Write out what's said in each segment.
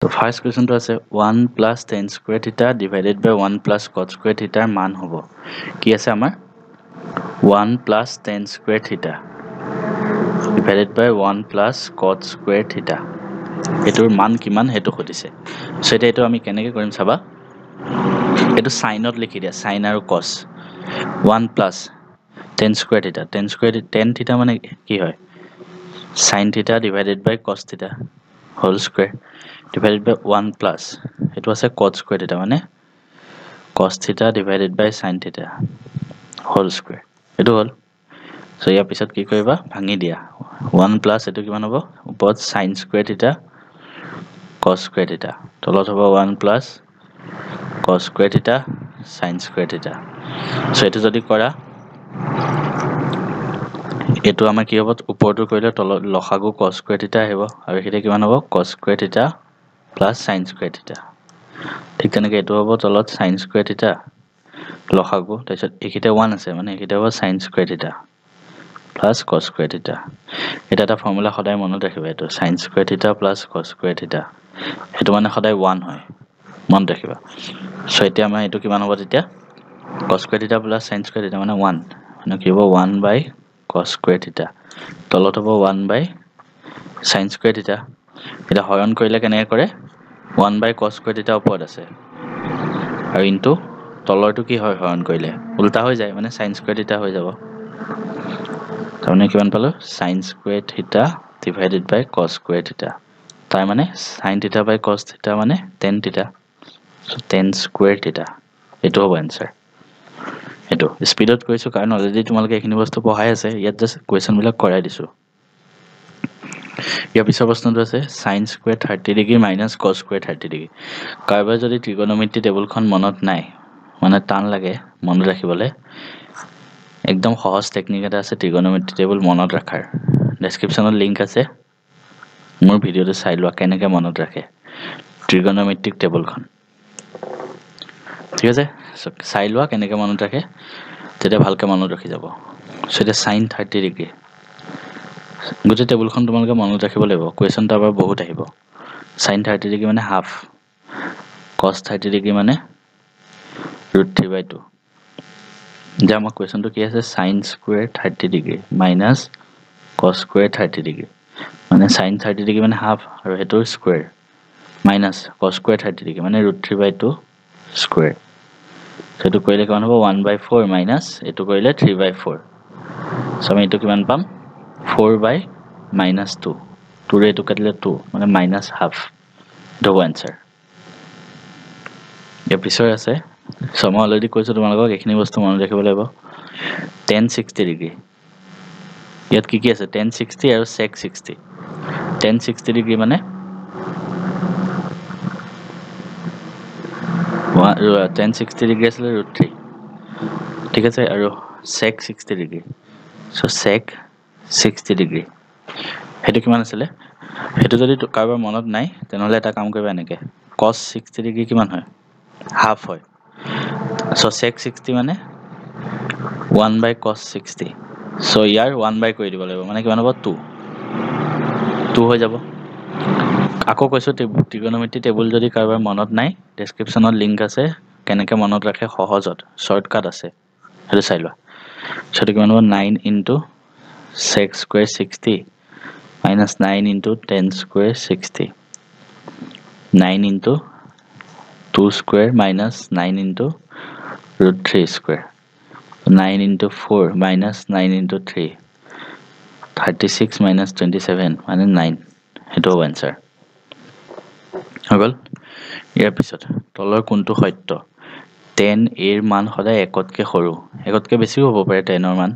তো ফাৰ্ষ্ট কুৱেশ্যনটো আছে 1 plus ten square থিটা ডিভাইডেড বাই 1 প্লাছ কট স্কুৱেৰ থিটাৰ মান হ'ব কি আছে আমাৰ 1 প্লাছ টেন স্কুৱেৰ থিটা ডিভাইডেড বাই 1 প্লাছ কট স্কুৱেৰ থিটা এইটোৰ মান কিমান সেইটো সুধিছে সো এতিয়া এইটো আমি কেনেকৈ কৰিম চাবা এইটো সাইনত লিখি দিয়া সাইন আৰু কস 1 প্লাছ টেন স্কুৱেৰ থিটা টেন থিটা মানে কি হয় sine theta divided by cos theta whole square divided by 1 plus it was a cot square theta মানে cos theta divided by sin theta whole square এটো হল so ইয়াৰ পিছত কি কৰিবা ভাঙি দিয়া 1 plus এটো কিমান হ'ব ওপৰত sin square theta cos square theta তলত হ'ব 1 plus cos square theta sin square theta so এটো যদি কৰা এটো আমাৰ কি হ'ব ওপৰটো কৰিলে তলত লসাগু cos square theta আহিব আৰু এখিতে কিমান হ'ব cos square theta plus sin square theta ঠিক তেনেকৈ এটো হ'ব তলত sin square theta লসাগু তাৰপিছত এখিতে 1 আছে মানে এখিতে হ'ব sin square theta plus cos square theta এটা ফৰ্মুলা সদায় মনত ৰাখিবা এটো sin square theta plus cos square theta এটো মানে সদায় 1 হয় মনত ৰাখিবা সো এতিয়া আমাৰ এটো কিমান হ'ব তেতিয়া cos square theta plus sin square theta মানে 1 মানে কি হ'ব 1 by cos square theta তলত হ'ব 1 by sin square theta এটা হৰণ কৰিলে কেনেকৈ কৰে 1 by cos square theta ওপৰত আছে আৰু ইনটু তলৰটো কি হয় হৰণ কৰিলে উল্টা হৈ যায় মানে sin square theta হৈ যাব তাৰমানে কিমান পালো sin square theta divided by cos square theta তাৰ মানে sin theta by cos theta মানে tan theta so tan square theta এটো হ'ব आंसर এটো স্পিডত কৈছো কাৰণ অলৰেডি তোমালোকে এখিনি বস্তু পঢ়াই আছে ইয়াত জাস্ট কোৱেশ্চন বিলাক কৰাই দিছো ইয়াৰ পিছৰ প্ৰশ্নটো আছে sin square 30 degree minus cos square 30 degree কাৰোবাৰ যদি ত্ৰিকোণমিতি টেবুলখন মনত নাই মানে টান লাগে মনত ৰাখিবলৈ একদম সহজ টেকনিক এটা আছে ত্ৰিকোণমিতি টেবুল মনত ৰাখাৰ ডেসক্ৰিপচনত লিংক আছে মোৰ ভিডিওটো চাই লোৱা কেনেকৈ মনত ৰাখে ত্ৰিকোণমিতিক টেবুলখন ঠিক আছে চাই লোৱা কেনেকৈ মনত ৰাখে তেতিয়া ভালকৈ মনত ৰাখি যাব সো এটা sin 30 ডিগ্ৰী গোটেই টেবুলখন তোমালোকে মনত ৰাখিব লাগিব কোৱেশ্চন তাৰ পৰা বহুত আহিব sin 30 ডিগ্ৰী মানে হাফ cos 30 ডিগ্ৰী মানে √3/2 যা আমাৰ কোৱেশ্চনটো কি আছে sin square 30 degree minus cos square 30 degree মানে sin 30 ডিগ্ৰী মানে হাফ আৰু হেটো square minus cos square 30 degree মানে √3/2 স্কয়াৰ সেটো কৰিলে কিমান হ'ব 1/4 minus এটো কৰিলে 3/4 সো আমি এটো কিমান পাম 4/-2 2 ৰে এটো কাটিলে 2 মানে minus half the answer ইয়াৰ পিছৰ আছে সো মই অলৰেডি কৈছো তোমালোকক এখিনি বস্তু মনত ৰাখিব লাগিব tan 60 ডিগ্ৰী ইয়াত কি আছে tan 60 আৰু sec 60 tan 60 ডিগ্ৰী মানে tan 60 ডিগ্ৰী আছে √3 ঠিক আছে আৰু sec 60 degree so sec 60 degree হেতু কিমান আছিল হেতু যদি কাৰোবাৰ মনত নাই তেনেহলে এটা কাম কৰিবা এনেকে cos 60 ডিগ্ৰী কিমান হয় হাফ হয় সো sec 60 মানে 1 by cos 60 so year 1 by কৰি দিব লাগিব মানে কিমান হ'ব 2 হৈ যাব আকৌ কৈছো ত্ৰিকোণমিতি টেবুল যদি কাৰোবাৰ মনত নাই ডেসক্ৰিপচনত লিংক আছে কেনেকৈ মনত ৰাখে সহজত শৰ্টকাট আছে হেতু চাই লোৱা সেটো কিমান হ'ব 9 into sec square 60 minus 9 into tan square 60 9 into 2 square minus 9 into √3 square 9 into 4 minus 9 into 3 36 minus 27 মানে 9 হেতু आंसर হগল ইয়াৰ পিছত তলৰ কোনটো সত্য tan এৰ মান সদায় একতকে সৰু একতকে বেছিও হ'ব পাৰে tan এৰ মান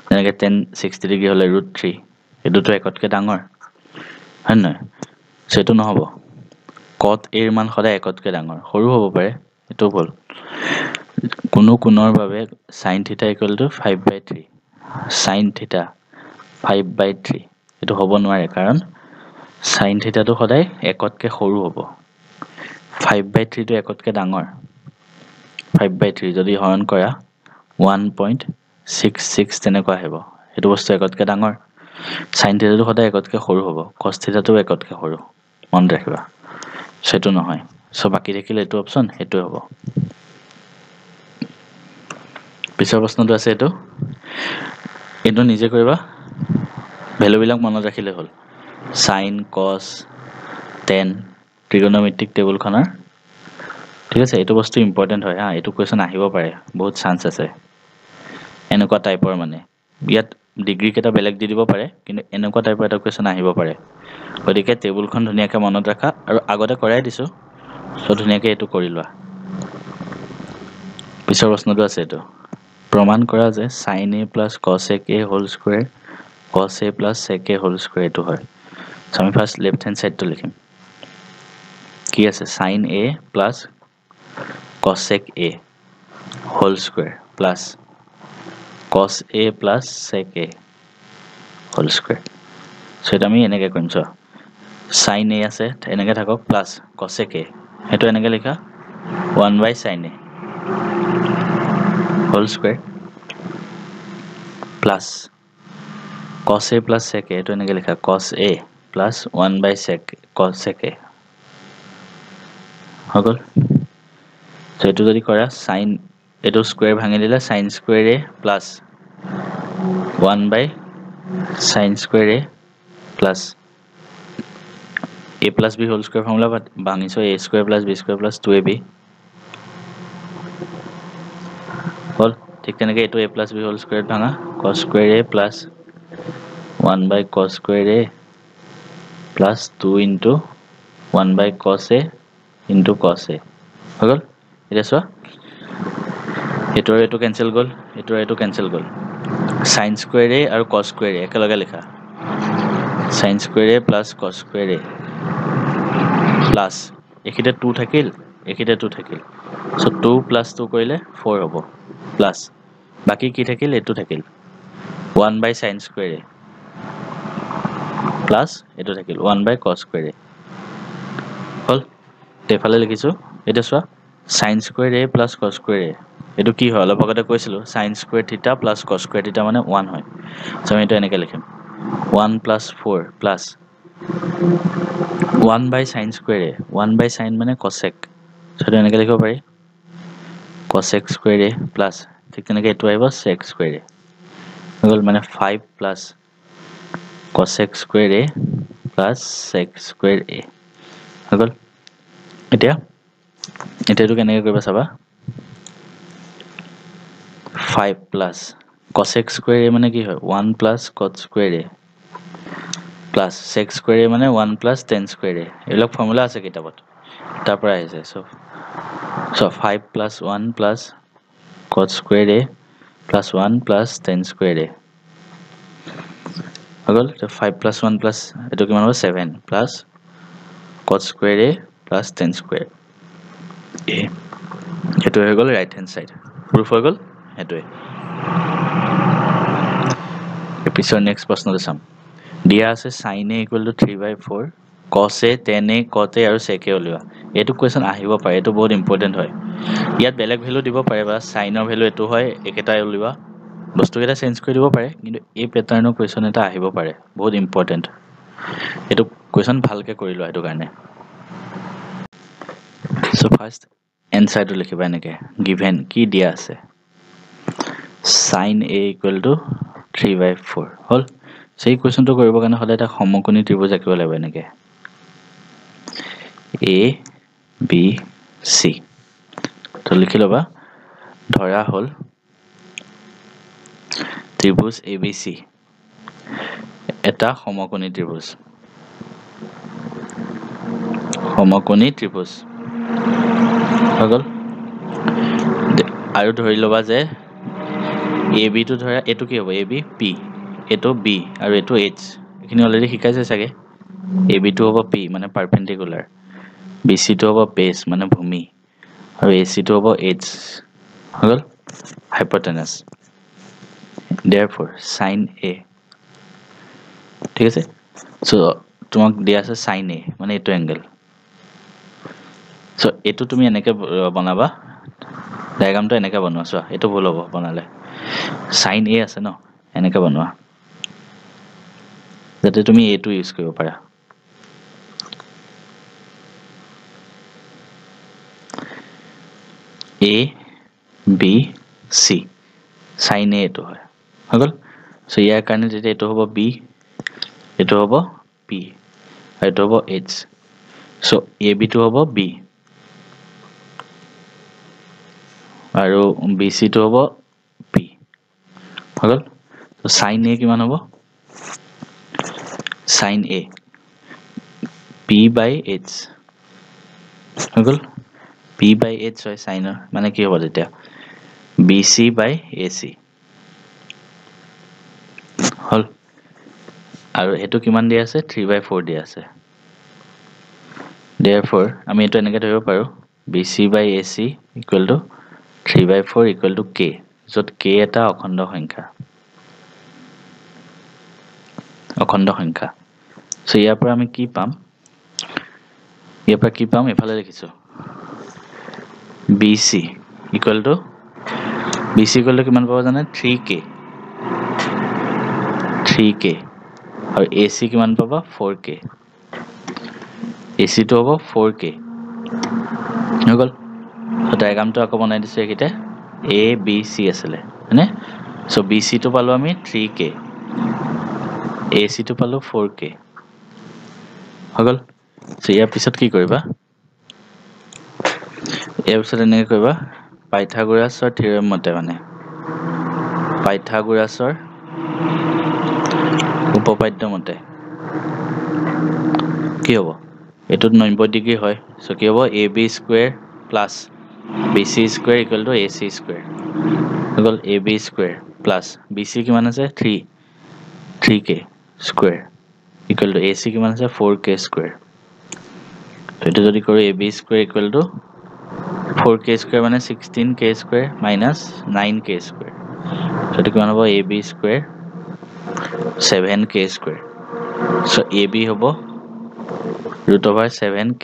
যেনেকৈ tan 60 ডিগ্ৰী হলে √3 এটোটো একতকে ডাঙৰ হয় নহয় সেটো নহব cot এৰ মান সদায় একতকে ডাঙৰ সৰু হ'ব পাৰে এটো ভুল কোনো কোণৰ বাবে sin theta = 5/3 sin theta 5/3 এটো হ'ব নোৱাৰে কাৰণ sin theta টো সদায় একতকে সৰু হ'ব 5/3 টো একতকে ডাঙৰ 5/3 যদি হৰণ কৰা 1.66 তেনেকুৱা আহিব এটো বস্তু একতকে ডাঙৰ sin theta টো সদায় একতকে সৰু হ'ব cos theta টো একতকে সৰু মন ৰাখিবা সেটো নহয় সো বাকি থাকিলে এটো অপচন এটো হ'ব পিছৰ প্ৰশ্নটো আছে এটো নিজে কৰিবা ভ্যালু বিলাক মনত ৰাখিলে হ'ল sin cos tan trigonometric table খনৰ ঠিক আছে এটো বস্তু ইম্পৰ্টেন্ট হয় হা এটো কোৱেশ্চন আহিব পাৰে বহুত চান্স আছে এনেকুৱা টাইপৰ মানে ইয়াত ডিগ্ৰী কেটা বেলেগ দি দিব পাৰে কিন্তু এনেকুৱা টাইপৰ এটা কোৱেশ্চন আহিব পাৰে গতিকে টেবুলখন ধুনিয়াকৈ মনত ৰাখা আৰু আগতে কৰাই দিছো সো ধুনিয়াকৈ এটো কৰি লোৱা পিছৰ প্ৰশ্নটো আছে এটো প্ৰমাণ কৰা যে sin a plus cos a whole square cos a plus sec a whole square এটো হয় সো আমি ফার্স্ট লেফট হ্যান্ড সাইডটো লিখিম কি আছে sin a plus cosec a whole square plus cos a plus sec a whole square so এটা আমি এনেকৈ কৰিম চ sin a আছে এনেকৈ থাকক plus cosec a হেতু এনেকৈ লিখা 1 by sin a whole square plus cos a plus sec a হেতু এনেকৈ লিখা cos a plus 1 by cosec a হগল so এটো যদি কৰা sin এটো স্কয়ার ভাঙি দিলে sin square a plus 1 by sin square a plus a plus b whole square formula ভাঙিছো a square plus b square plus 2ab হল ঠিক তেনেকৈ এটো a plus b whole square ভাঙা cos square a plus 1 by cos square a plus 2 into 1 by cos a into cos a হগল এটা চোৱা এটো এটো cancel গল এটো ক্যান্সেল গল sin square a আৰু cos square a একেলগে লিখা sin square a plus cos square a plus এখিতে 2 থাকিল এখিতে 2 থাকিল সো 2 plus 2 কৰিলে 4 হ'ব plus বাকি কি থাকিল এটো থাকিল 1 by sin square a plus এটো থাকিল 1 by cos square a হল তেফালে লিখিছো এটা চোৱা sin square a plus cos square a এটো কি হয় অলপ আগতে কৈছিলো sin square theta plus cos square theta মানে 1 হয় সো আমি এটা এনেকৈ লিখিম 1 plus 4 plus 1 by sin square a 1 by sin মানে cosec সো এটা এনেকৈ লিখিব পাৰি cosec square a plus ঠিক তেনেকৈ এটো আহিব sec square a হল মানে 5 plus cosec square a plus sec square a হল এতিয়া এটো কেনেকৈ কৰিবা চাবা 5 plus cosec square a মানে কি হয় 1 plus cot square a plus sec square a মানে 1 plus tan square a এইবিলাক ফর্মুলা আছে কিতাবত তাৰ পৰা আহিছে so 5 plus 1 plus cot square a plus 1 plus tan square a হগল তো 5 plus 1 plus এটো কিমান হ'ব 7 plus cot square a plus tan square a এটো হৈ গল রাইট হ্যান্ড সাইড প্রুফ হৈ গল এটোই এপিসোড নেক্সট প্রশ্নটো চাম দিয়া আছে sin a equal to 3/4 cos a tan a cot a আৰু sec a উলিওৱা এটো কোৱেশ্চন আহিব পাৰে এটো বহুত ইম্পৰ্টেন্ট হয় ইয়াত বেলেগ ভ্যালু দিব পাৰে বা sin ৰ ভ্যালু এটো হয় একেটাই উলিওৱা বস্তুকেইটা চেঞ্জ কৰি দিব পাৰে কিন্তু এই প্যাটাৰ্নৰ কোৱেশ্চন এটা আহিব পাৰে বহুত ইম্পৰ্টেন্ট এটো কোৱেশ্চন ভালকে কৰি লোৱা এটো কাৰণে সো ফার্স্ট এনসারটো লিখিবা এনেকে গিভেন কি দিয়া আছে sin a equal to 3/4 হল সেই কোৱেশ্চনটো কৰিব কাৰণে হলে এটা সমকোণী ত্ৰিভুজ আঁকিব লাগিব এনেকে a b c তো লিখি লবা ধৰা হল ত্ৰিভুজ abc এটা সমকোণী ত্ৰিভুজ হগল আৰু ধৰি লবা যে ab টো ধৰা এটো কি হ'ব ab p এটো b আৰু এটো h এখিনি অলৰেডি শিকাইছে চাগে ab টো হ'ব p মানে পাৰপেন্ডিকুলাৰ bc টো হ'ব বেস মানে ভূমি আৰু ac টো হ'ব h হগল হাইপোটেনাস therefore sin a ঠিক আছে সো তোমাক দিয়া আছে sin a মানে এটো অ্যাঙ্গেল সো এটো তুমি এনেকে বনাবা ডায়াগ্রামটো এনেকে বনোৱা সো এটো ভুল হ'ব বনালে sin a আছে ন এনেকে বনোৱা যাতে তুমি a টো ইউজ কৰিব পাৰা A B C sin A এইটো হয় হৈ গ'ল সো ইয়াৰ কাৰণে যেতিয়া এইটো হ'ব B এইটো হ'ব P আৰু এইটো হ'ব H সো AB টো হ'ব B আৰু BC টো হ'ব P হৈ গ'ল সো sin A কিমান হ'ব sin A P by H হৈ গ'ল P by H হয় sin মানে কি হ'ব তেতিয়া BC by AC হল আৰু এটো কিমান দিয়া আছে 3/4 দিয়া আছে therefore আমি এটো এনেকৈ ধৰিব পাৰো BC by AC equal to 3/4 equal to K যত K এটা অখণ্ড সংখ্যা সো ইয়াৰ পৰা আমি কি পাম এফালে লিখিছো BC equal to কিমান পাব জানে 3K আৰু AC কিমান পাবা 4K AC টো হ'ব 4K হৈ গ'ল সো ডায়াগ্ৰামটো আকৌ বনাই দিছো একিটা A B C আছিলে হয়নে সো BC টো পালো আমি 3K AC টো পালো 4K হৈ গ'ল সো ইয়াৰ পিছত কি কৰিবা ইয়াৰ পিছত এনেকৈ কৰিবা পাইথাগোৰাছৰ থিওৰেম মতে মানে পাইথাগোৰাছৰ উপপাদ্য মতে কি হ'ব এটোত 90 ডিগ্ৰী হয় সো কি হ'ব AB square plus BC square equal to AC square হৈ গ'ল AB স্কয়াৰ প্লাস BC কিমান আছে 3K square equal to AC কিমান আছে 4K স্কয়াৰ এটো যদি কৰো AB square equal to 4K square মানে 16K square minus 9K square সেটো কিমান হ'ব AB square 7K square so AB হ'ব √7K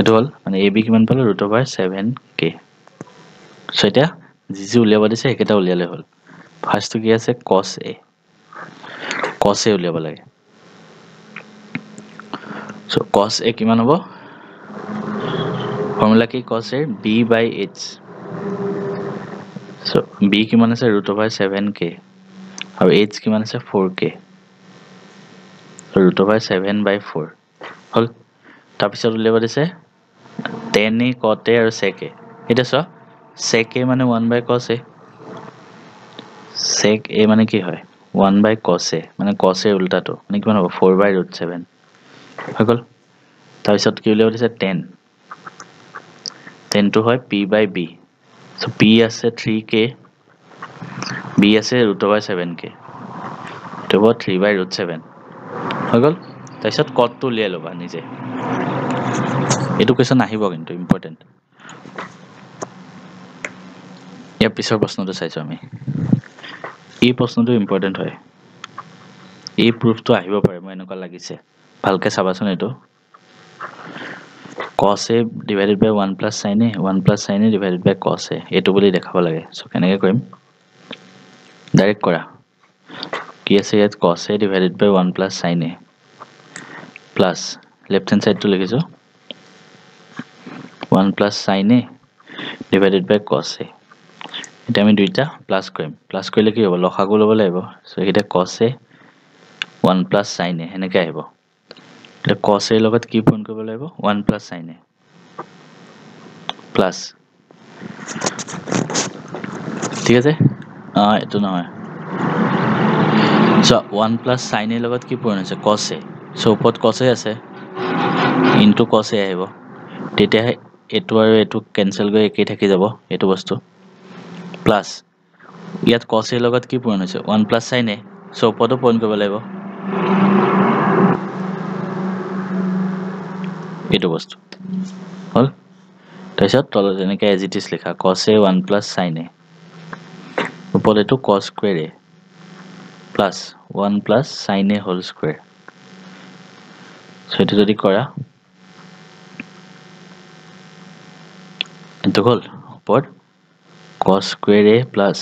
এটো হল মানে AB কিমান পালো √7K সো এটা যি উলিয়াব দিছে একেটা উলিয়ালে হল ফাৰ্স্ট কি আছে cos A উলিয়াব লাগে সো cos A কিমান হ'ব ফৰ্মুলা কি cos A B by H so B কিমান আছে √7K আৰু H কিমান আছে 4K √7/4 হল তাৰ পিছত উলিয়াব দিছে tan A cot A আৰু sec A এটা সো sec A মানে 1/cos A sec A মানে কি হয় 1/cos A মানে cos A উল্টাটো মানে কিমান হ'ব 4/√7 হৈ গ'ল তাৰ পিছত কি উলিয়াব দিছে tan টো হয় P by B so P আছে 3K B আছে √7K তো হ'ব 3/√7 হৈ গ'ল তাৰ পিছত cot টো উলিয়াই লবা নিজে এটো কোৱেশ্চন আহিব কিন্তু ইম্পৰ্টেন্ট ইয়াৰ পিছৰ প্ৰশ্নটো চাইছো আমি এই প্ৰশ্নটো ইম্পৰ্টেন্ট হয় এই প্ৰুফটো আহিব পাৰে মই এনেকুৱা লাগিছে ভালকে চাবাচোন এটো cos A divided by 1 plus sin A 1 plus sin A divided by cos A এটো বুলি দেখাব লাগে সো কেনেকৈ কৰিম ডাইৰেক্ট কৰা কি আছে ইয়াত cos A divided by 1 plus sin A plus left hand side to লিখিছো 1 plus sin A divided by cos A এটা আমি দুইটা প্লাস কৰিম প্লাস কৰিলে কি হ'ব লসাগু ল'ব লাগিব সো এটা cos A 1 plus sin A এনেকৈ আহিব এটা cos A লগত কি পূৰণ কৰিব লাগিব 1 plus sin A প্লাস ঠিক আছে এটো নহয় সো 1 plus sin A লগত কি পূৰণ হৈছে cos A সো ওপৰত cos A আছে ইনটু cos A আহিব তেতিয়া এটো আৰু এটো কেনসেল গৈ একেই থাকি যাব এটো বস্তু প্লাস ইয়াত cos A লগত কি পূৰণ হৈছে 1 plus sin A সো ওপৰতো পূৰণ কৰিব লাগিব এটো বস্তু হল তাৰপিছত তলত এনেকৈ as it is লিখা cos A 1 plus sin A ওপৰত এটো cos square A plus 1 plus sin A whole square so এটো যদি কৰা এটো হল ওপৰত cos square A plus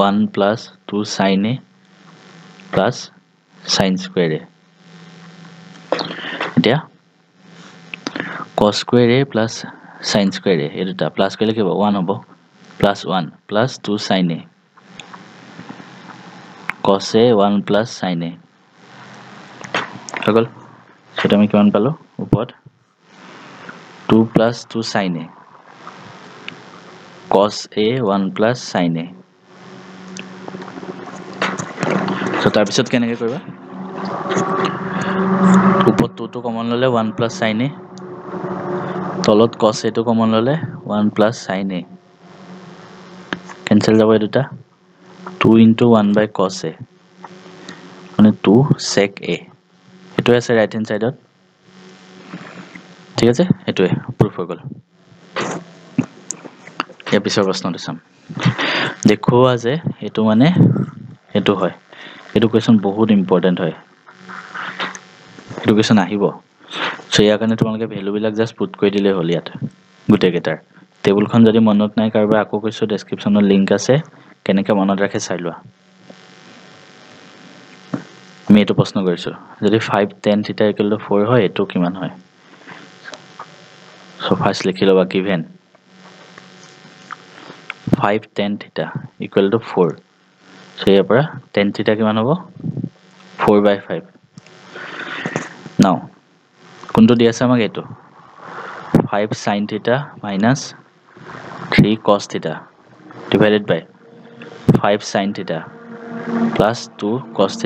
1 plus 2 sin A plus sin square A এতিয়া cos square A plus sin square a এই দুটা প্লাস কৰিলে কি হ'ব 1 হ'ব plus 1 plus 2 sin a cos a 1 plus sin a হগল সেটা আমি কিমান পালো ওপৰত 2 plus 2 sin a cos a 1 plus sin a so তাৰ পিছত কেনেকৈ কৰিবা ওপৰত 2 টো কমন ললে 1 plus sin a তলত cos a টো কমন ললে 1 plus sin a কেনসেল যাব এই দুটা 2 into 1 by cos a মানে 2 sec a এটো আছে রাইট হ্যান্ড সাইডত ঠিক আছে এটোৱে প্ৰুফ হৈ গল এই পিছৰ প্ৰশ্নটো চাম দেখুৱা যে এটো মানে এটো হয় এটো কোৱেশ্চন বহুত ইম্পৰ্টেন্ট হয় এটো কোৱেশ্চন আহিব সো ইয়াৰ কাৰণে তোমালোকে ভ্যালু বিলাক জাস্ট পুট কৰি দিলে হ'ল ইয়াত গুটে গেটাৰ টেবুলখন যদি মনত নাই কাৰবা আকৌ কৈছো ডেসক্ৰিপচনৰ লিংক আছে কেনেকৈ মনত ৰাখে চাই লোৱা আমি এটো প্ৰশ্ন কৰিছো যদি 5 tan θ = 4 হয় এটো কিমান হয় সো ফার্স্ট লিখি লবা given 5 tan θ = 4 সো ইয়াৰ পৰা tan θ কিমান হ'ব 4/5 নাও কোনটো দি আছে আমাক এটো 5 sin θ minus 3 cos θ divided by 5 sin θ plus 2 cos θ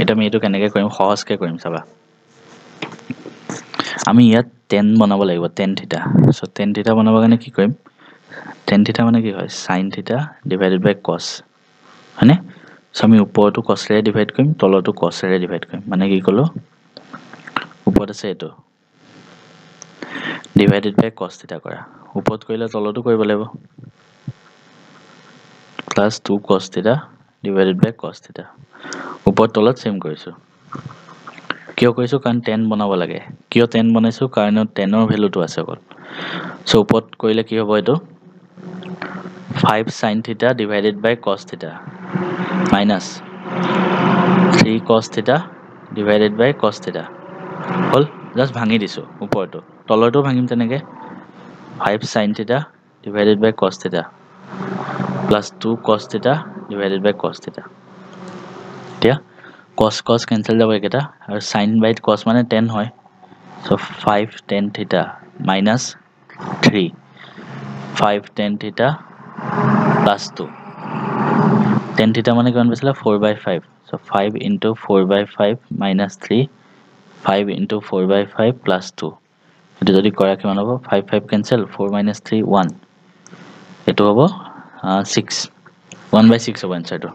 এটা আমি এটো কেনেকৈ কৰিম সহজকৈ কৰিম চাবা আমি ইয়াত tan বনাব লাগিব tan θ সো tan θ বনাব কাৰণে কি কৰিম tan θ মানে কি হয় sin θ divided by cos হয়নে সো আমি ওপৰটো cos ৰে ডিভাইড কৰিম তলটো cos ৰে ডিভাইড কৰিম মানে কি কলো ওপৰত আছে এটো divided by cos θ কৰা ওপৰত কৰিলে তলটো কৰিব লাগিব plus 2 cos θ divided by cos θ ওপৰত তলত সেম কৰিছো কিয় কৈছো কাৰণ tan বনাব লাগে কিয় tan বনাইছো কাৰণ tan ৰ ভ্যালুটো আছে অকল সো ওপৰত কৰিলে কি হ'ব এটো 5 sin θ divided by cos θ minus 3 cos θ divided by cos θ হল জাস্ট ভাঙি দিছো ওপৰটো তলৰটো ভাঙিম তেনেকে 5 sin θ divided by cos θ plus 2 cos θ divided by cos θ এতিয়া cos cos cancel যাব একেটা আৰু sin by cos মানে tan হয় so 5 tan θ minus 3 5 tan θ plus 2 tan θ মানে কিমান পাইছিলা 4/5 so 5 into 4/5 minus 3 5 into 4/5 plus 2 এটো যদি কৰা কিমান হ'ব 5 5 cancel 4 minus 3 1 এটো হ'ব 6 1/6 হ'ব আনসাৰটো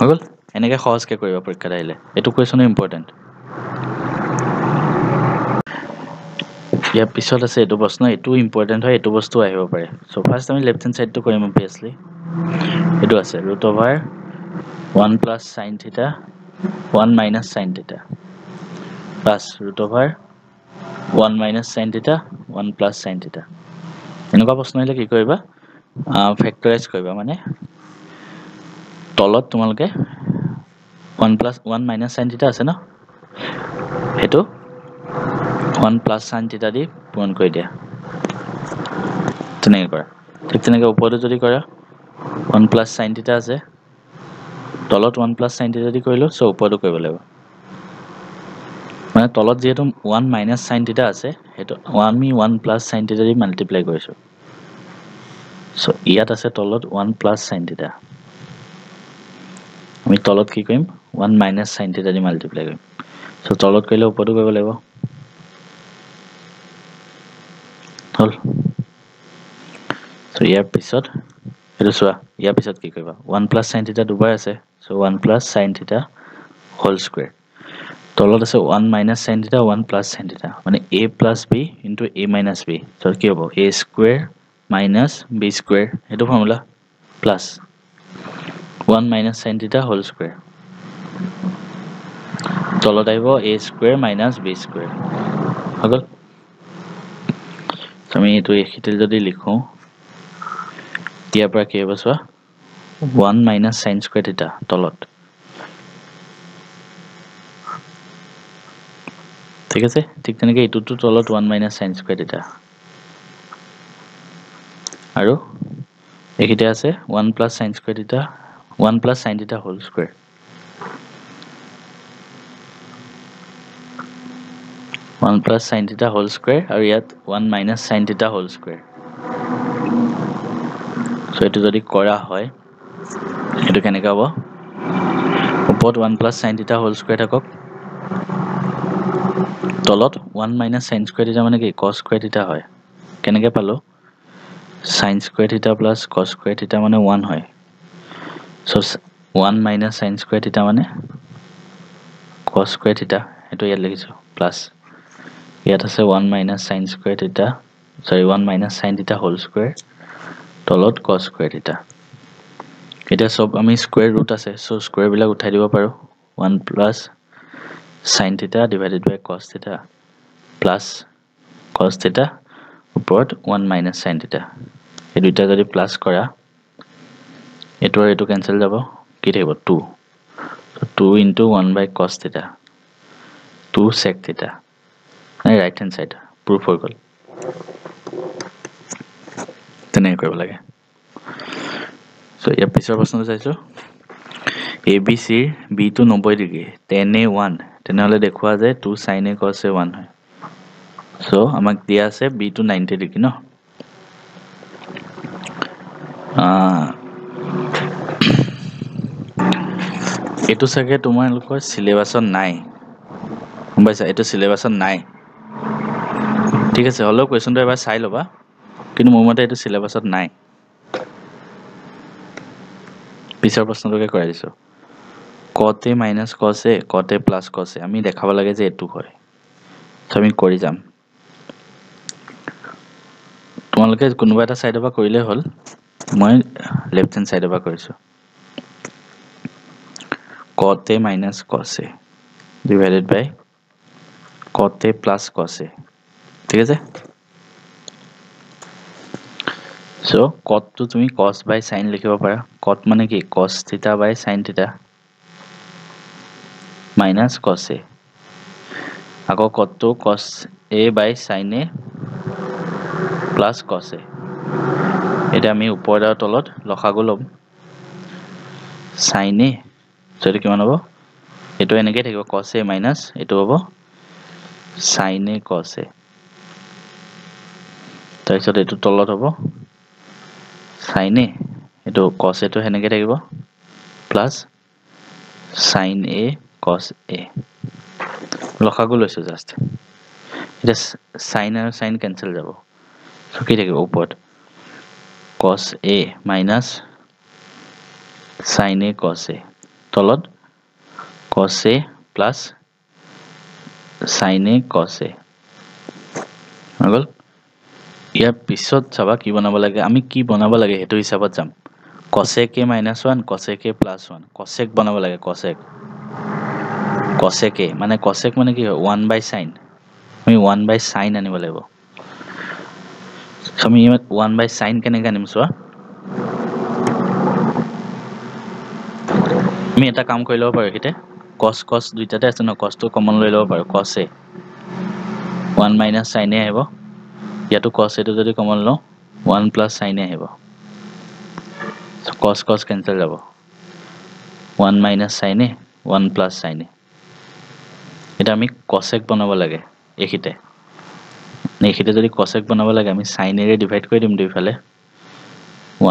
হল এনেকৈ সহজকৈ কৰিবা পৰীক্ষাত আহিলে এটো কোৱেশ্চন ইম্পৰ্টেন্ট ইয়াৰ পিছত আছে এটো প্ৰশ্ন এটো ইম্পৰ্টেন্ট হয় এটো বস্তু আহিব পাৰে সো ফাৰ্স্ট আমি লেফট হ্যান্ড সাইডটো কৰিম অবভিয়াসলি এটো আছে √1 plus sin θ 1 minus sin θ plus √1 minus sin θ 1 plus sin θ এনেকুৱা প্ৰশ্ন আহিলে কি কৰিবা ফেক্টৰাইজ কৰিবা মানে তলত তোমালকে 1 plus 1 minus sin θ আছে ন হেতু 1 plus sin θ দি পূৰণ কৰি দিয়া তেনেকৈ কৰা ঠিক তেনেকৈ ওপৰটো যদি কৰা 1 plus sin θ আছে তলত 1 plus sin θ দি কৰিলো সো ওপৰটো কৰিব লাগিব মানে তলত যেহেতু 1 minus sin θ আছে হেতু আমি 1 plus sin θ দি মাল্টিপ্লাই কৰিছো সো ইয়াত আছে তলত 1 plus sin θ আমি তলত কি কৰিম 1 minus sin θ দি মাল্টিপ্লাই কৰিম সো তলত কৰিলে ওপৰটো কৰিব লাগিব হল সো ইয়াৰ পিছত এটো চোৱা ইয়াৰ পিছত কি কৰিবা 1 plus sin θ দুবাৰ আছে so 1 plus sin θ whole square তলত আছে 1 minus sin θ 1 plus sin θ মানে a plus b into a minus b so কি হ'ব a square minus b square এটো formula plus 1 minus sin θ whole square তলত আহিব a square minus b square হগল আমি এটো এখিটেল যদি লিখো ইয়াৰ পৰা কি হ'ব চোৱা 1 minus sin square θ তলত ঠিক আছে ঠিক তেনেকৈ এইটোতো তলত 1 - sin square theta আৰু এইখিতে আছে 1 + sin square theta 1 + sin theta whole square 1 + sin theta whole square আৰু ইয়াত 1 - sin theta whole square so এটো যদি কৰা হয় এটো কেনেকৈ হ'ব ওপৰত 1 + sin theta whole square থাকক তলত 1 - sin square theta মানে কি cos square theta হয় কেনেকৈ পালো sin square theta plus cos square theta মানে 1 হয় সো 1 - sin square theta মানে cos square theta এটো ইয়াত লিখিছো প্লাস ইয়াত আছে 1 - sin square theta sorry 1 - sin theta whole square তলত cos square theta এটা সব আমি স্কয়ার রুট আছে সো স্কয়ার বিলাক উঠাই দিব পাৰো 1 + sin theta divided by cos theta plus cos theta ওপৰত 1 - sin theta এই দুইটা যদি প্লাস কৰা এটো আৰু এটো ক্যান্সেল যাব কি থাকিব 2 so 2 * 1 / cos theta 2 sec theta মানে রাইট হ্যান্ড সাইড প্রুফ হৈ গল তেনে কৰিব লাগে সো ইয়াৰ পিছৰ প্ৰশ্নটো চাইছো ABC B to 90 degree tan A 1 তেনেহলে দেখুৱা যায় 2 sin A cos A 1 হয় সো আমাক দিয়া আছে B to 90 ডিগ্ৰী ন এটো সাগে তোমালোকৰ সিলেবাসত নাই বুঝাইছা এটো সিলেবাসত নাই ঠিক আছে হলো কোৱেশ্চনটো এবাৰ চাই লবা কিন্তু মোৰ মতে এটো সিলেবাসত নাই পিছৰ প্ৰশ্নটোকে কৰাই দিছো cot A - cos A cot A + cos A আমি দেখাব লাগে যে এটো হয় তো আমি কৰি যাম তোমালোকে কোনোবা এটা সাইডৰ পৰা কৰিলে হল মই লেফট হ্যান্ড সাইডৰ পৰা কৰিছো cot A - cos A divided by cot A + cos A ঠিক আছে সো cot তো তুমি cos / sin লিখিব পাৰা cot মানে কি cos theta / sin theta minus cos A আকৌ cot তো cos A / sin A plus cos A এটা আমি ওপৰত আৰু তলত লখাগু লম sin A যদি কিমান হ'ব এটো এনেকৈ থাকিব cos A minus এটো হ'ব sin A cos A তাৰপিছত এটো তলত হ'ব sin A এটো cos A টো হেনেকৈ থাকিব plus sin A cos A লখাগু লৈছো জাস্ট এটা sin আৰু sin ক্যান্সেল যাব সো কি থাকিব ওপৰত cos A minus sin A cos A তলত cos A plus sin A cos A আগল ইয়াৰ পিছত চাবা কি বনাব লাগে আমি কি বনাব লাগে হেতু হিচাপত যাম cosec A - 1 cosec A + 1 cosec বনাব লাগে cosec মানে cosec মানে কি হয় 1 / sin আমি 1 / sin আনিব লাগিব আমি 1 / sin কেনেকৈ আনিম চোৱা আমি এটা কাম কৰি লব পাৰো একিতে cos দুইটাতে আছে ন cos টো কমন লৈ লব পাৰো cos A 1 - sin A আহিব ইয়াতো cos A টো যদি কমন লও 1 + sin A আহিব so cos cancel যাব 1 - sin A 1 + sin A এটা আমি cosec বনাব লাগে এখিতে নেখিতে যদি cosec বনাব লাগে আমি sin A ৰে ডিভাইড কৰি দিম দুইফালে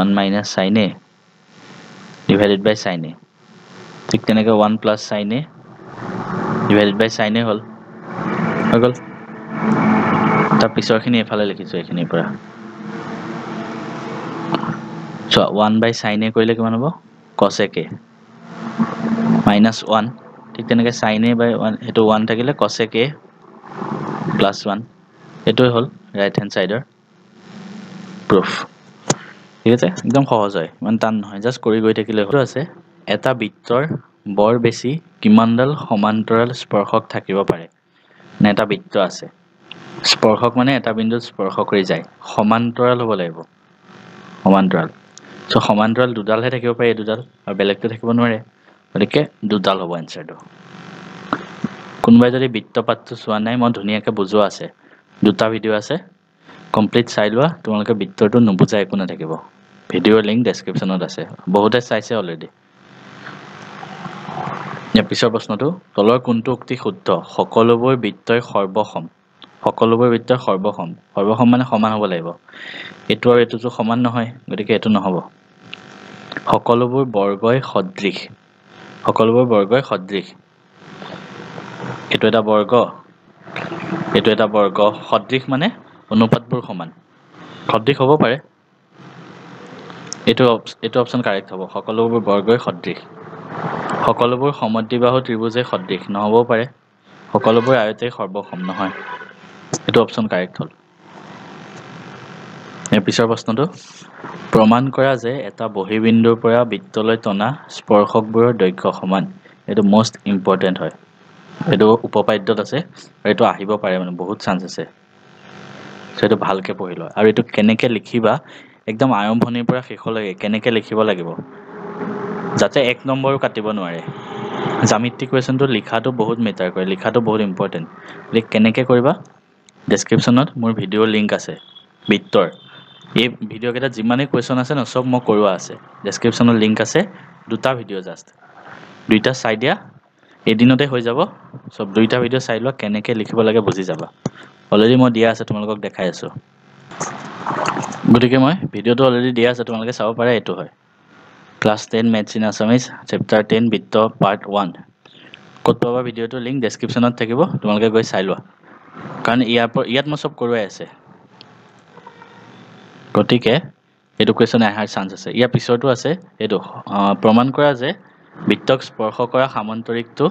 1 - sin A divided by sin A ঠিক তেনেকৈ 1 + sin A divided by sin A হল হৈ গল তাৰ পিছৰখিনি এফালে লিখিছো এখিনিৰ পৰা so 1 / sin A কৰিলে কিমান হ'ব cosec A -1 ঠিক তেনেকৈ sin A / 1 হেতু 1 থাকিলে cosec A + 1 এটোই হল রাইট হ্যান্ড সাইডৰ প্ৰুফ ঠিক আছে একদম সহজ হয় ইমান টান নহয় জাস্ট কৰি গৈ থাকিলে হল আছে এটা বৃত্তৰ বৰ বেছি কিমানডাল সমান্তৰাল স্পৰ্শক থাকিব পাৰে না এটা বৃত্ত আছে স্পৰ্শক মানে এটা বিন্দুত স্পৰ্শ কৰি যায় সমান্তৰাল হ'ব লাগিব সমান্তৰাল সো সমান্তৰাল দুডালহে থাকিব পাৰে এই দুডাল আৰু বেলেগটো থাকিব নোৱাৰে গতিকে দুডাল হ'ব এনসাৰটো কোনোবাই যদি বৃত্তপাতটো চোৱা নাই মই ধুনীয়াকৈ বুজোৱা আছে দুটা ভিডিঅ' আছে কমপ্লিট চাই লোৱা তোমালোকে বৃত্তটো নুবুজা একো নাথাকিব ভিডিঅ'ৰ লিংক ডেছক্ৰিপশ্যনত আছে বহুতে চাইছে অলৰেডি ইয়াৰ পিছৰ প্ৰশ্নটো তলৰ কোনটো উক্তি শুদ্ধ সকলোবোৰ বৃত্তই সৰ্বসম সৰ্বসম মানে সমান হ'ব লাগিব এইটো আৰু এইটোতো সমান নহয় গতিকে এইটো নহ'ব সকলোবোৰ বৰ্গই সদৃশ এইটো এটা বৰ্গ সদৃশ মানে অনুপাতবোৰ সমান সদৃশ হ'ব পাৰে এইটো অপশ্যন কাৰেক্ট হ'ব সকলোবোৰ বৰ্গই সদৃশ সকলোবোৰ সমদ্বিবাহু ত্ৰিভুজে সদৃশ নহ'বও পাৰে সকলোবোৰ আয়তেই সৰ্বসম নহয় এইটো অপশ্যন কাৰেক্ট হ'ল ইয়াৰ পিছৰ প্ৰশ্নটো প্ৰমাণ কৰা যে এটা বহিবিন্দুৰ পৰা বৃত্তলৈ টনা স্পৰ্শকবোৰৰ দৈৰ্ঘ্য সমান এইটো মোষ্ট ইম্পৰ্টেণ্ট হয় এইটো উপপাদ্যত আছে আৰু এইটো আহিব পাৰে মানে বহুত চান্স আছে সেইটো ভালকৈ পঢ়ি লোৱা আৰু এইটো কেনেকৈ লিখিবা একদম আৰম্ভণিৰ পৰা শেষলৈকে কেনেকৈ লিখিব লাগিব যাতে এক নম্বৰো কাটিব নোৱাৰে জ্যামিতিক কুৱেশ্যনটো লিখাটো বহুত মেটাৰ কৰে লিখাটো বহুত ইম্পৰ্টেণ্ট গতিকে কেনেকৈ কৰিবা ডেছক্ৰিপশ্যনত মোৰ ভিডিঅ'ৰ লিংক আছে বৃত্তৰ এই ভিডিঅ' কেইটাত যিমানেই কুৱেশ্যন আছে ন চব মই কৰোৱা আছে ডেছক্ৰিপশ্যনত লিংক আছে দুটা ভিডিঅ' জাষ্ট দুইটা চাই দিয়া এদিনতে হৈ যাব চব দুইটা ভিডিঅ' চাই লোৱা কেনেকৈ লিখিব লাগে বুজি যাবা অলৰেডি মই দিয়া আছে তোমালোকক দেখাই আছোঁ গতিকে মই ভিডিঅ'টো অলৰেডি দিয়া আছে তোমালোকে চাব পাৰে এইটো হয় class 10 maths in Assamese chapter 10 বৃত্ত পাৰ্ট 1 ক'ত পাবা ভিডিঅ'টোৰ লিংক ডেছক্ৰিপশ্যনত থাকিব তোমালোকে গৈ চাই লোৱা কাৰণ ইয়াত মই চব কৰোৱাই আছে গতিকে এইটো কুৱেশ্যন অহাৰ চান্স আছে ইয়াৰ পিছৰটো আছে এইটো প্ৰমাণ কৰা যে বৃত্তক স্পৰ্শ কৰা সামান্তৰিকটো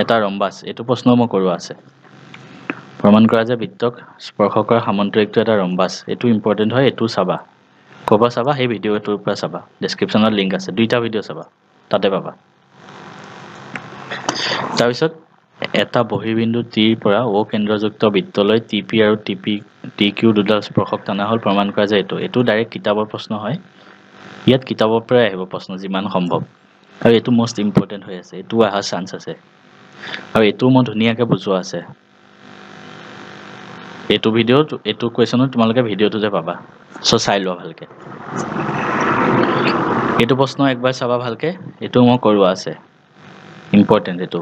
এটা ৰম্বাস এইটো প্ৰশ্ন মই কৰোৱা আছে প্ৰমাণ কৰা যে বৃত্তক স্পৰ্শ কৰা সামান্তৰিকটো এটা ৰম্বাস এইটো ইম্পৰ্টেণ্ট হয় এইটো চাবা ক'ৰ পৰা চাবা সেই ভিডিঅ'টোৰ পৰা চাবা ডেছক্ৰিপশ্যনত লিংক আছে দুইটা ভিডিঅ' চাবা তাতে পাবা তাৰপিছত এটা বহিবিন্দু টিৰ পৰা অ কেন্দ্ৰযুক্ত বৃত্তলৈ টি পি আৰু টি কিউ দুডাল স্পৰ্শক টনা হ'ল প্ৰমাণ কৰা যে এইটো ডাইৰেক্ট কিতাপৰ প্ৰশ্ন হয় ইয়াত কিতাপৰ পৰাই আহিব প্ৰশ্ন যিমান সম্ভৱ আৰু এইটো মষ্ট ইম্পৰ্টেণ্ট হৈ আছে এইটো অহাৰ চান্স আছে আৰু এইটো মই ধুনীয়াকৈ বুজোৱা আছে এইটো কুৱেশ্যনত তোমালোকে ভিডিঅ'টোতে পাবা চ' চাই লোৱা ভালকৈ এইটো প্ৰশ্ন একবাৰ চাবা ভালকৈ এইটো মই কৰোৱা আছে ইম্পৰ্টেণ্ট এইটো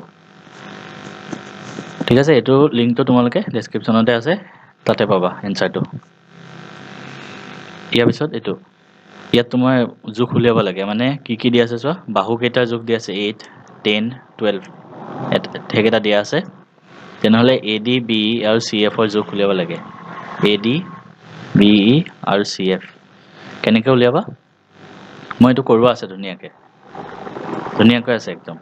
ঠিক আছে এইটো লিংকটো তোমালোকে ডেছক্ৰিপশ্যনতে আছে তাতে পাবা এনচাৰটো ইয়াৰ পিছত এইটো ইয়াত তোমাৰ জোখ উলিয়াব লাগে মানে কি দিয়া আছে চোৱা বাহুকেইটাৰ জোখ দিয়া আছে 8 10 12 সেইকেইটা দিয়া আছে তেনেহ'লে এ ডি বি ই আৰু চি এফৰ জোখ উলিয়াব লাগে এ ডি বি ই আৰু চি এফ কেনেকৈ উলিয়াবা মই এইটো কৰোৱা আছে ধুনীয়াকৈ আছে একদম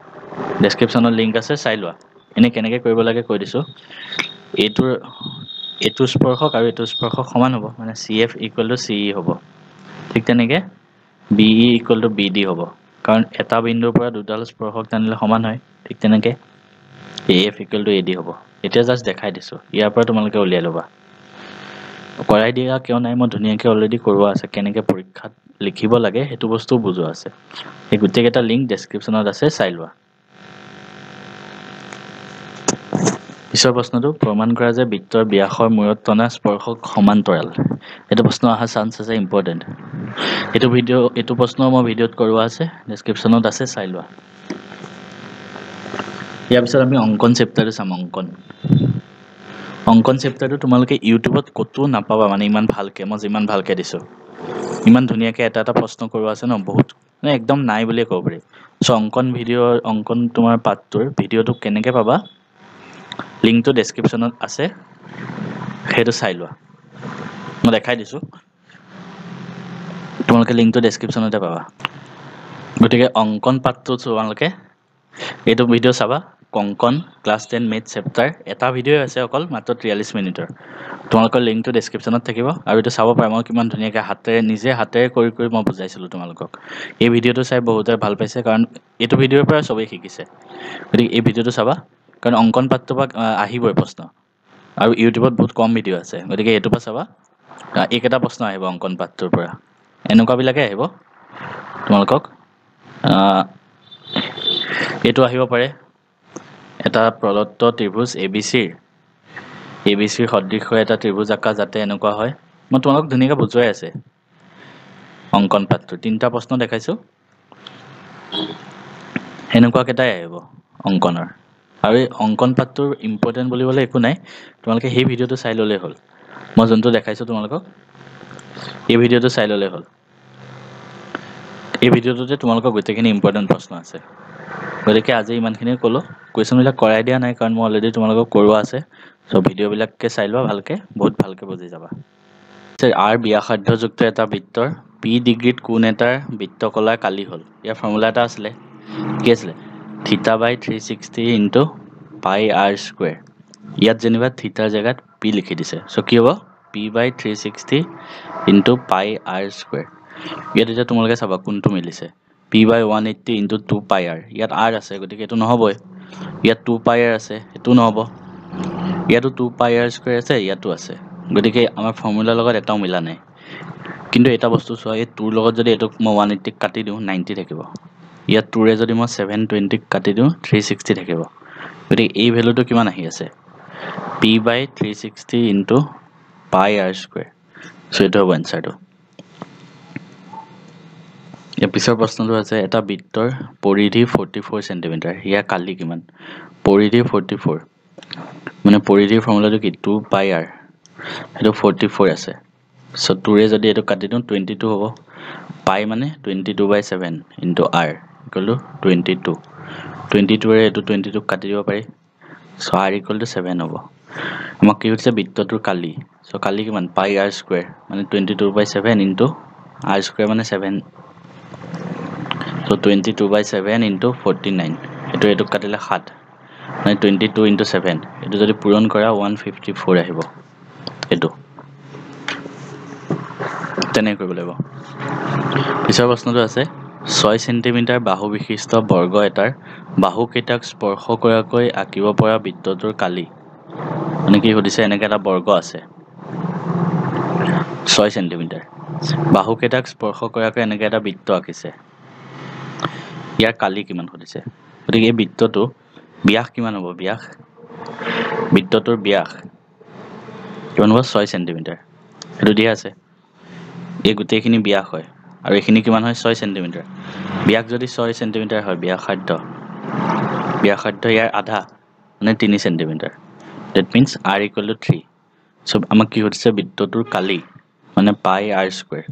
ডেছক্ৰিপশ্যনত লিংক আছে চাই লোৱা এনেই কেনেকৈ কৰিব লাগে কৈ দিছোঁ এইটো স্পৰ্শক আৰু এইটো স্পৰ্শক সমান হ'ব মানে C F equal to C E হ'ব ঠিক তেনেকৈ B E equal to B D হ'ব কাৰণ এটা বিন্দুৰ পৰা দুডাল স্পৰ্শক টানিলে সমান হয় ঠিক তেনেকৈ A F equal two A D হ'ব এতিয়া জাষ্ট দেখাই দিছোঁ ইয়াৰ পৰা তোমালোকে উলিয়াই ল'বা কৰাই দিয়া কিয় নাই মই ধুনীয়াকৈ অলৰেডি কৰোৱা আছে কেনেকৈ পৰীক্ষাত লিখিব লাগে সেইটো বস্তুও বুজোৱা আছে সেই গোটেইকেইটা লিংক ডেছক্ৰিপশ্যনত আছে চাই লোৱা পিছৰ প্ৰশ্নটো প্ৰমাণ কৰা যে বৃত্তৰ ব্যাসৰ মূৰত টনা স্পৰ্শক সমান্তৰাল এইটো প্ৰশ্ন অহাৰ চান্স আছে ইম্পৰ্টেণ্ট এইটো প্ৰশ্ন মই ভিডিঅ'ত কৰোৱা আছে ডেছক্ৰিপশ্যনত আছে চাই লোৱা ইয়াৰ পিছত আমি অংকন চেপ্টাৰটো চাম অংকন চেপ্টাৰটো তোমালোকে ইউটিউবত ক'তো নাপাবা মানে ইমান ভালকৈ মই যিমান ভালকৈ দিছোঁ ইমান ধুনীয়াকৈ এটা প্ৰশ্ন কৰোৱা আছে ন বহুত মানে একদম নাই বুলিয়ে ক'ব পাৰি চ' অংকন তোমাৰ পাঠটোৰ ভিডিঅ'টো কেনেকৈ পাবা লিংকটো ডেছক্ৰিপশ্যনত আছে সেইটো চাই লোৱা মই দেখাই দিছোঁ তোমালোকে লিংকটো ডেছক্ৰিপশ্যনতে পাবা গতিকে অংকন পাঠটো তোমালোকে এইটো ভিডিঅ' চাবা অংকন ক্লাছ 10 মেথছ চেপ্টাৰ এটা ভিডিঅ' আছে অকল মাত্ৰ 43 মিনিটৰ তোমালোকৰ লিংকটো ডেছক্ৰিপশ্যনত থাকিব আৰু এইটো চাব পাৰে মই কিমান ধুনীয়াকৈ নিজে হাতেৰে কৰি মই বুজাইছিলোঁ তোমালোকক এই ভিডিঅ'টো চাই বহুতে ভাল পাইছে কাৰণ এইটো ভিডিঅ'ৰ পৰা চবেই শিকিছে গতিকে এই ভিডিঅ'টো চাবা কাৰণ অংকন পাঠটোৰ পৰা আহিবই প্ৰশ্ন আৰু ইউটিউবত বহুত কম ভিডিঅ' আছে গতিকে এইটোৰ পৰা চাবা এইকেইটা প্ৰশ্ন আহিব অংকন পাঠটোৰ পৰা এনেকুৱাবিলাকে আহিব তোমালোকক এইটো আহিব পাৰে এটা প্ৰদত্ত ত্ৰিভুজ এবিচিৰ সদৃশ এটা ত্ৰিভুজ আঁকা যাতে এনেকুৱা হয়। মই তোমালোকক ধুনীয়াকৈ বুজুৱাই আছে অংকন পাঠটো। 3টা প্ৰশ্ন দেখাইছো, সেনেকুৱাকেইটাই আহিব অংকনৰ। আৰু এই অংকন পাঠটোৰ ইম্পৰ্টেণ্ট বুলিবলৈ একো নাই, তোমালোকে সেই ভিডিঅ'টো চাই ল'লেই হ'ল। মই যোনটো দেখাইছো তোমালোকক এই ভিডিঅ'টো চাই ল'লেই হ'ল। এই ভিডিঅ'টোতে তোমালোকৰ গোটেইখিনি ইম্পৰ্টেণ্ট প্ৰশ্ন আছে। গতিকে আজি ইমানখিনিয়ে ক'লোঁ। কুৱেশ্যনবিলাক কৰাই দিয়া নাই কাৰণ মই অলৰেডি তোমালোকক কৰোৱা আছে। চ' ভিডিঅ'বিলাককে চাই লোৱা ভালকে, বহুত ভালকে বুজি যাবা। আৰ ব্যাসাৰ্ধযুক্ত এটা বৃত্তৰ পি ডিগ্ৰীত কোণ এটাৰ বৃত্তকলাৰ কালি হ'ল। ইয়াৰ ফৰ্মুলা এটা আছিলে, কি আছিলে? θ/360 ইনটু পাই আৰ স্কুৱেৰ। ইয়াত যেনিবা থিটাৰ জেগাত পি লিখি দিছে। চ' কি হ'ব? p/360 ইনটু পাই আৰ স্কুৱেৰ। ইয়াত এতিয়া তোমালোকে চাবা কোনটো মিলিছে। p/180 ইনটু 2 পাই আৰ। ইয়াত আৰ আছে গতিকে এইটো নহ'বই। ইয়াত 2 পাই আৰ আছে, এইটো নহ'ব। ইয়াতো 2 পাই আৰ স্কুৱেৰ আছে, ইয়াতো আছে। গতিকে আমাৰ ফৰ্মুলাৰ লগত এটাও মিলা নাই। কিন্তু এটা বস্তু চোৱা, এই 2ৰ লগত যদি এইটোক মই 180 কাটি দিওঁ 90 থাকিব। ইয়াত 2ৰে যদি মই 720 কাটি দিওঁ 360 থাকিব। গতিকে এই ভেলুটো কিমান আহি আছে? p/360 ইনটু পাই আৰ স্কুৱেৰ। চ' এইটো হ'ব এনচাৰটো। ইয়াৰ পিছৰ প্ৰশ্নটো আছে এটা বৃত্তৰ পৰিধি 44 চেণ্টিমিটাৰ। ইয়াৰ কালি কিমান? পৰিধি 44, মানে পৰিধিৰ ফৰ্মুলাটো কি? 2 পাই আৰ। সেইটো 44 আছে। চ' 2ৰে যদি এইটো কাটি দিওঁ 22 হ'ব। পাই মানে 22/7 ইনটু আৰ ইকুৱেল টু 22। 22ৰে এইটো 22ক কাটি দিব পাৰি। চ' আৰ ইকুৱেল টু 7 হ'ব। আমাক কি হৈছে? বৃত্তটোৰ কালি। চ' কালি কিমান? পাই আৰ স্কুৱেৰ মানে 22/7 ইনটু আৰ স্কুৱেৰ মানে 7। চ' 22/7 ইনটু 49। এইটোক কাটিলে 7, মানে 22 ইনটু 7। এইটো যদি পূৰণ কৰা 154 আহিব। এইটো তেনেকৈ কৰিব লাগিব। পিছৰ প্ৰশ্নটো আছে 6 চেণ্টিমিটাৰ বাহু বিশিষ্ট বৰ্গ এটাৰ বাহুকেইটাক স্পৰ্শ কৰাকৈ আঁকিব পৰা বৃত্তটোৰ কালি। মানে কি সুধিছে? এনেকৈ এটা বৰ্গ আছে 6 চেণ্টিমিটাৰ, বাহুকেইটাক স্পৰ্শ কৰাকৈ এনেকৈ এটা বৃত্ত আঁকিছে। ইয়াৰ কালি কিমান সুধিছে। গতিকে এই বৃত্তটো ব্যাস কিমান হ'ব? বৃত্তটোৰ ব্যাস কিমান হ'ব? 6 চেণ্টিমিটাৰ। সেইটো দিয়া আছে। এই গোটেইখিনি ব্যাস হয় আৰু এইখিনি কিমান হয়? 6 চেণ্টিমিটাৰ। ব্যাস যদি 6 চেণ্টিমিটাৰ হয়, ব্যাসাৰ্ধ ইয়াৰ আধা মানে 3 centimetre. That means R equal to 3। চ' আমাক কি সুধিছে? বৃত্তটোৰ কালি মানে পাই আৰ স্কুৱেৰ,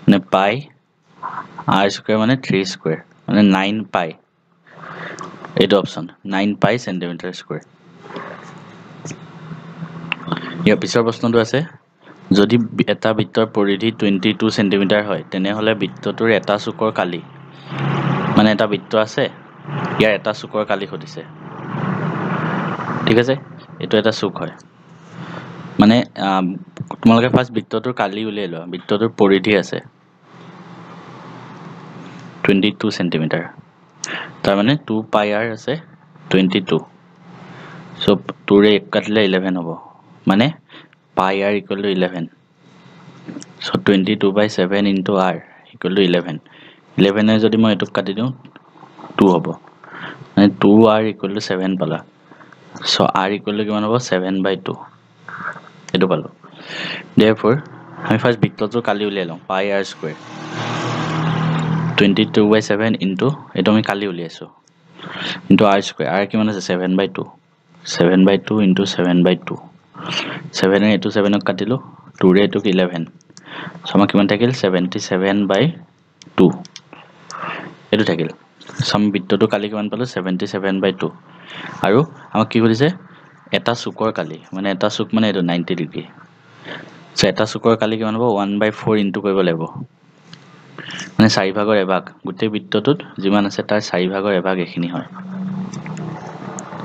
মানে পাই আৰ স্কুৱেৰ মানে 3 স্কুৱেৰ মানে 9 পাই। এইটো অপশ্যন 9 পাই চেণ্টিমিটাৰ স্কুৱেৰ। ইয়াৰ পিছৰ প্ৰশ্নটো আছে যদি এটা বৃত্তৰ পৰিধি 22 চেণ্টিমিটাৰ হয় তেনেহ'লে বৃত্তটোৰ এটা চুকৰ কালি, মানে এটা বৃত্ত আছে ইয়াৰ এটা চুকৰ কালি সুধিছে। ঠিক আছে, এইটো এটা চুক হয়। মানে তোমালোকে ফাৰ্ষ্ট বৃত্তটোৰ কালি উলিয়াই লোৱা। বৃত্তটোৰ পৰিধি আছে 22 চেণ্টিমিটাৰ, তাৰমানে 2 পাই আৰ আছে 22। চ' 2ৰে 1 কাটিলে 11 হ'ব, মানে পাই R equal to 11। So' 22/7 into R equal to 11। 11ৰে যদি মই এইটোক কাটি দিওঁ 2 হ'ব, মানে 2 আৰ ইকুৱেল টু 7 পালা। চ' আৰ ইকুৱেল টু কিমান হ'ব? 7/2। এইটো পালোঁ। দেৰফৰ আমি ফাৰ্ষ্ট বৃত্তটোৰ কালি উলিয়াই লওঁ। পাই আৰ স্কুৱেৰ 22/7 ইনটু এইটো আমি কালি উলিয়াইছোঁ ইনটু আৰ স্কুৱেৰ। আৰ কিমান আছে? 7/2। 7/2 ইনটু 7/2। 7ৰে এইটো 7ক কাটিলোঁ, 2ৰে এইটোক 11। চ' আমাৰ কিমান থাকিল? 77/2 এইটো থাকিল। চ' আমি বৃত্তটো কালি কিমান পালোঁ? 77/2। আৰু আমাক কি সুধিছে? এটা চুকৰ কালি, মানে এটা চুক মানে এইটো 90 ডিগ্ৰী। চ' এটা চুকৰ কালি কিমান হ'ব? 1/4 ইনটু কৰিব লাগিব, মানে 4ভাগৰ এভাগ। গোটেই বৃত্তটোত যিমান আছে তাৰ 4ভাগৰ এভাগ এইখিনি হয়।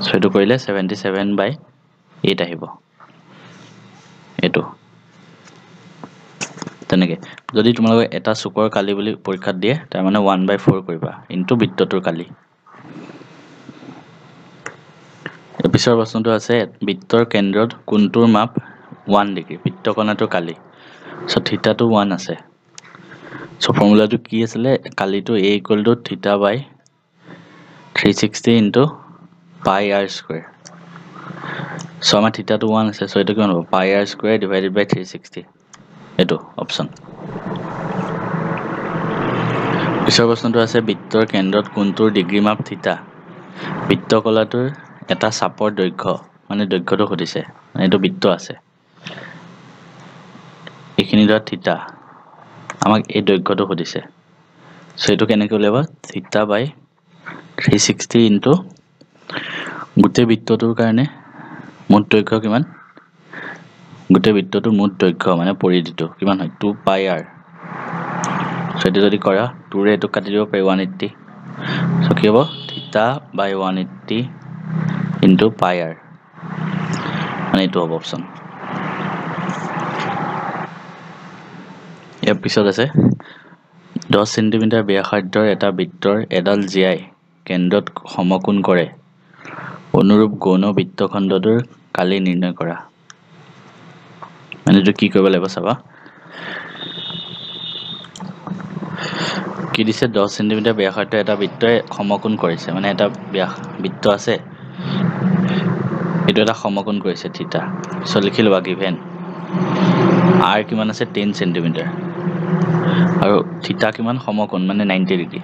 চ' এইটো কৰিলে 77/8 আহিব। এইটো তেনেকৈ যদি তোমালোকে এটা চুকৰ কালি বুলি পৰীক্ষাত দিয়ে তাৰমানে 1/4 কৰিবা ইনটু বৃত্তটোৰ কালি। পিছৰ প্ৰশ্নটো আছে বৃত্তৰ কেন্দ্ৰত কোণটোৰ মাপ 1 ডিগ্ৰী, বৃত্তকণাটোৰ কালি। চ' থিতাটো 1 আছে। চ' ফৰ্মুলাটো কি আছিলে? কালিটো a equal to θ/360 into pi r square. So আমাৰ theta to 1 আছে, so এটো কিমান হ'ব pi r square divided by 360. এটো অপচন। পিছৰ প্ৰশ্নটো আছে বৃত্তৰ কেন্দ্ৰত কোণটোৰ ডিগ্ৰী মাপ থিটা। বৃত্তকলাটোৰ এটা চাপৰ দৈৰ্ঘ্য মানে দৈৰ্ঘ্যটো সুধিছে, এইটো বৃত্ত আছে, এইখিনি ধৰা থিটা, আমাক এই দৈৰ্ঘ্যটো সুধিছে। সো এইটো কেনেকৈ উলিয়াবা থিটা বাই 360 ইনটু গোটেই বৃত্তটোৰ কাৰণে মুঠ দৈৰ্ঘ্য কিমান, গোটেই বৃত্তটোৰ মুঠ দৈৰ্ঘ্য মানে পৰিধিটো কিমান হয় 2 pi r। সো এইটো যদি কৰা 2 ৰে এইটো কাটি দিব পাৰি 180, সো কি হ'ব থিটা বাই 180 ইনটু pi r, মানে এইটো হ'ব অপচন। ইয়াৰ পিছত আছে 10 সেন্টিমিটাৰ ব্যাসাৰ্ধৰ এটা বৃত্তৰ এডাল জিয়াই কেন্দ্ৰত সমকোণ কৰে, অনুৰূপ গৌণ বৃত্তখণ্ডটোৰ কালি নিৰ্ণয় কৰা। মানে এইটো কি কৰিব লাগিব চাবা, কি দিছে 10 সেন্টিমিটাৰ ব্যাসাৰ্ধৰ এটা বৃত্তই সমকোণ কৰিছে, মানে এটা বৃত্ত আছে, এইটো এটা সমকোণ কৰিছে থিটা। সো লিখি লবা গিভেন r কিমান আছে 10 সেন্টিমিটাৰ আৰু থিটা কিমান সমকোণ মানে 90 ডিগ্ৰী।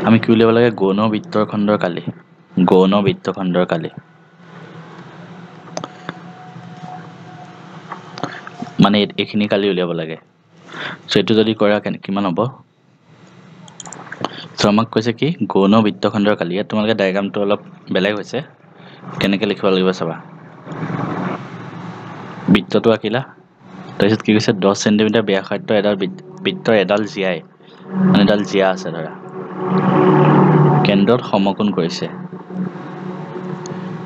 আমি কি উলিয়াব লাগে গৌণ বৃত্তখণ্ডৰ কালি, গৌণ বৃত্তখণ্ডৰ কালি মানে এইখিনি কালি উলিয়াব লাগে। সো এইটো যদি কৰা কিমান হ'ব, সো আমাক কৈছে কি গৌণ বৃত্তখণ্ডৰ কালি। ইয়াত তোমালোকে ডায়াগ্ৰামটো অলপ বেলেগ হৈছে, কেনেকৈ লিখিব লাগিব চাবা, বৃত্তটো আঁকিলা, তাৰপিছত কি কৈছে 10 সেন্টিমিটাৰ ব্যাসাৰ্ধৰ এডাল বৃত্তৰ এডাল জিয়াই, মানে এডাল জিয়া আছে ধৰা, কেন্দ্ৰত সমকোণ কৰিছে,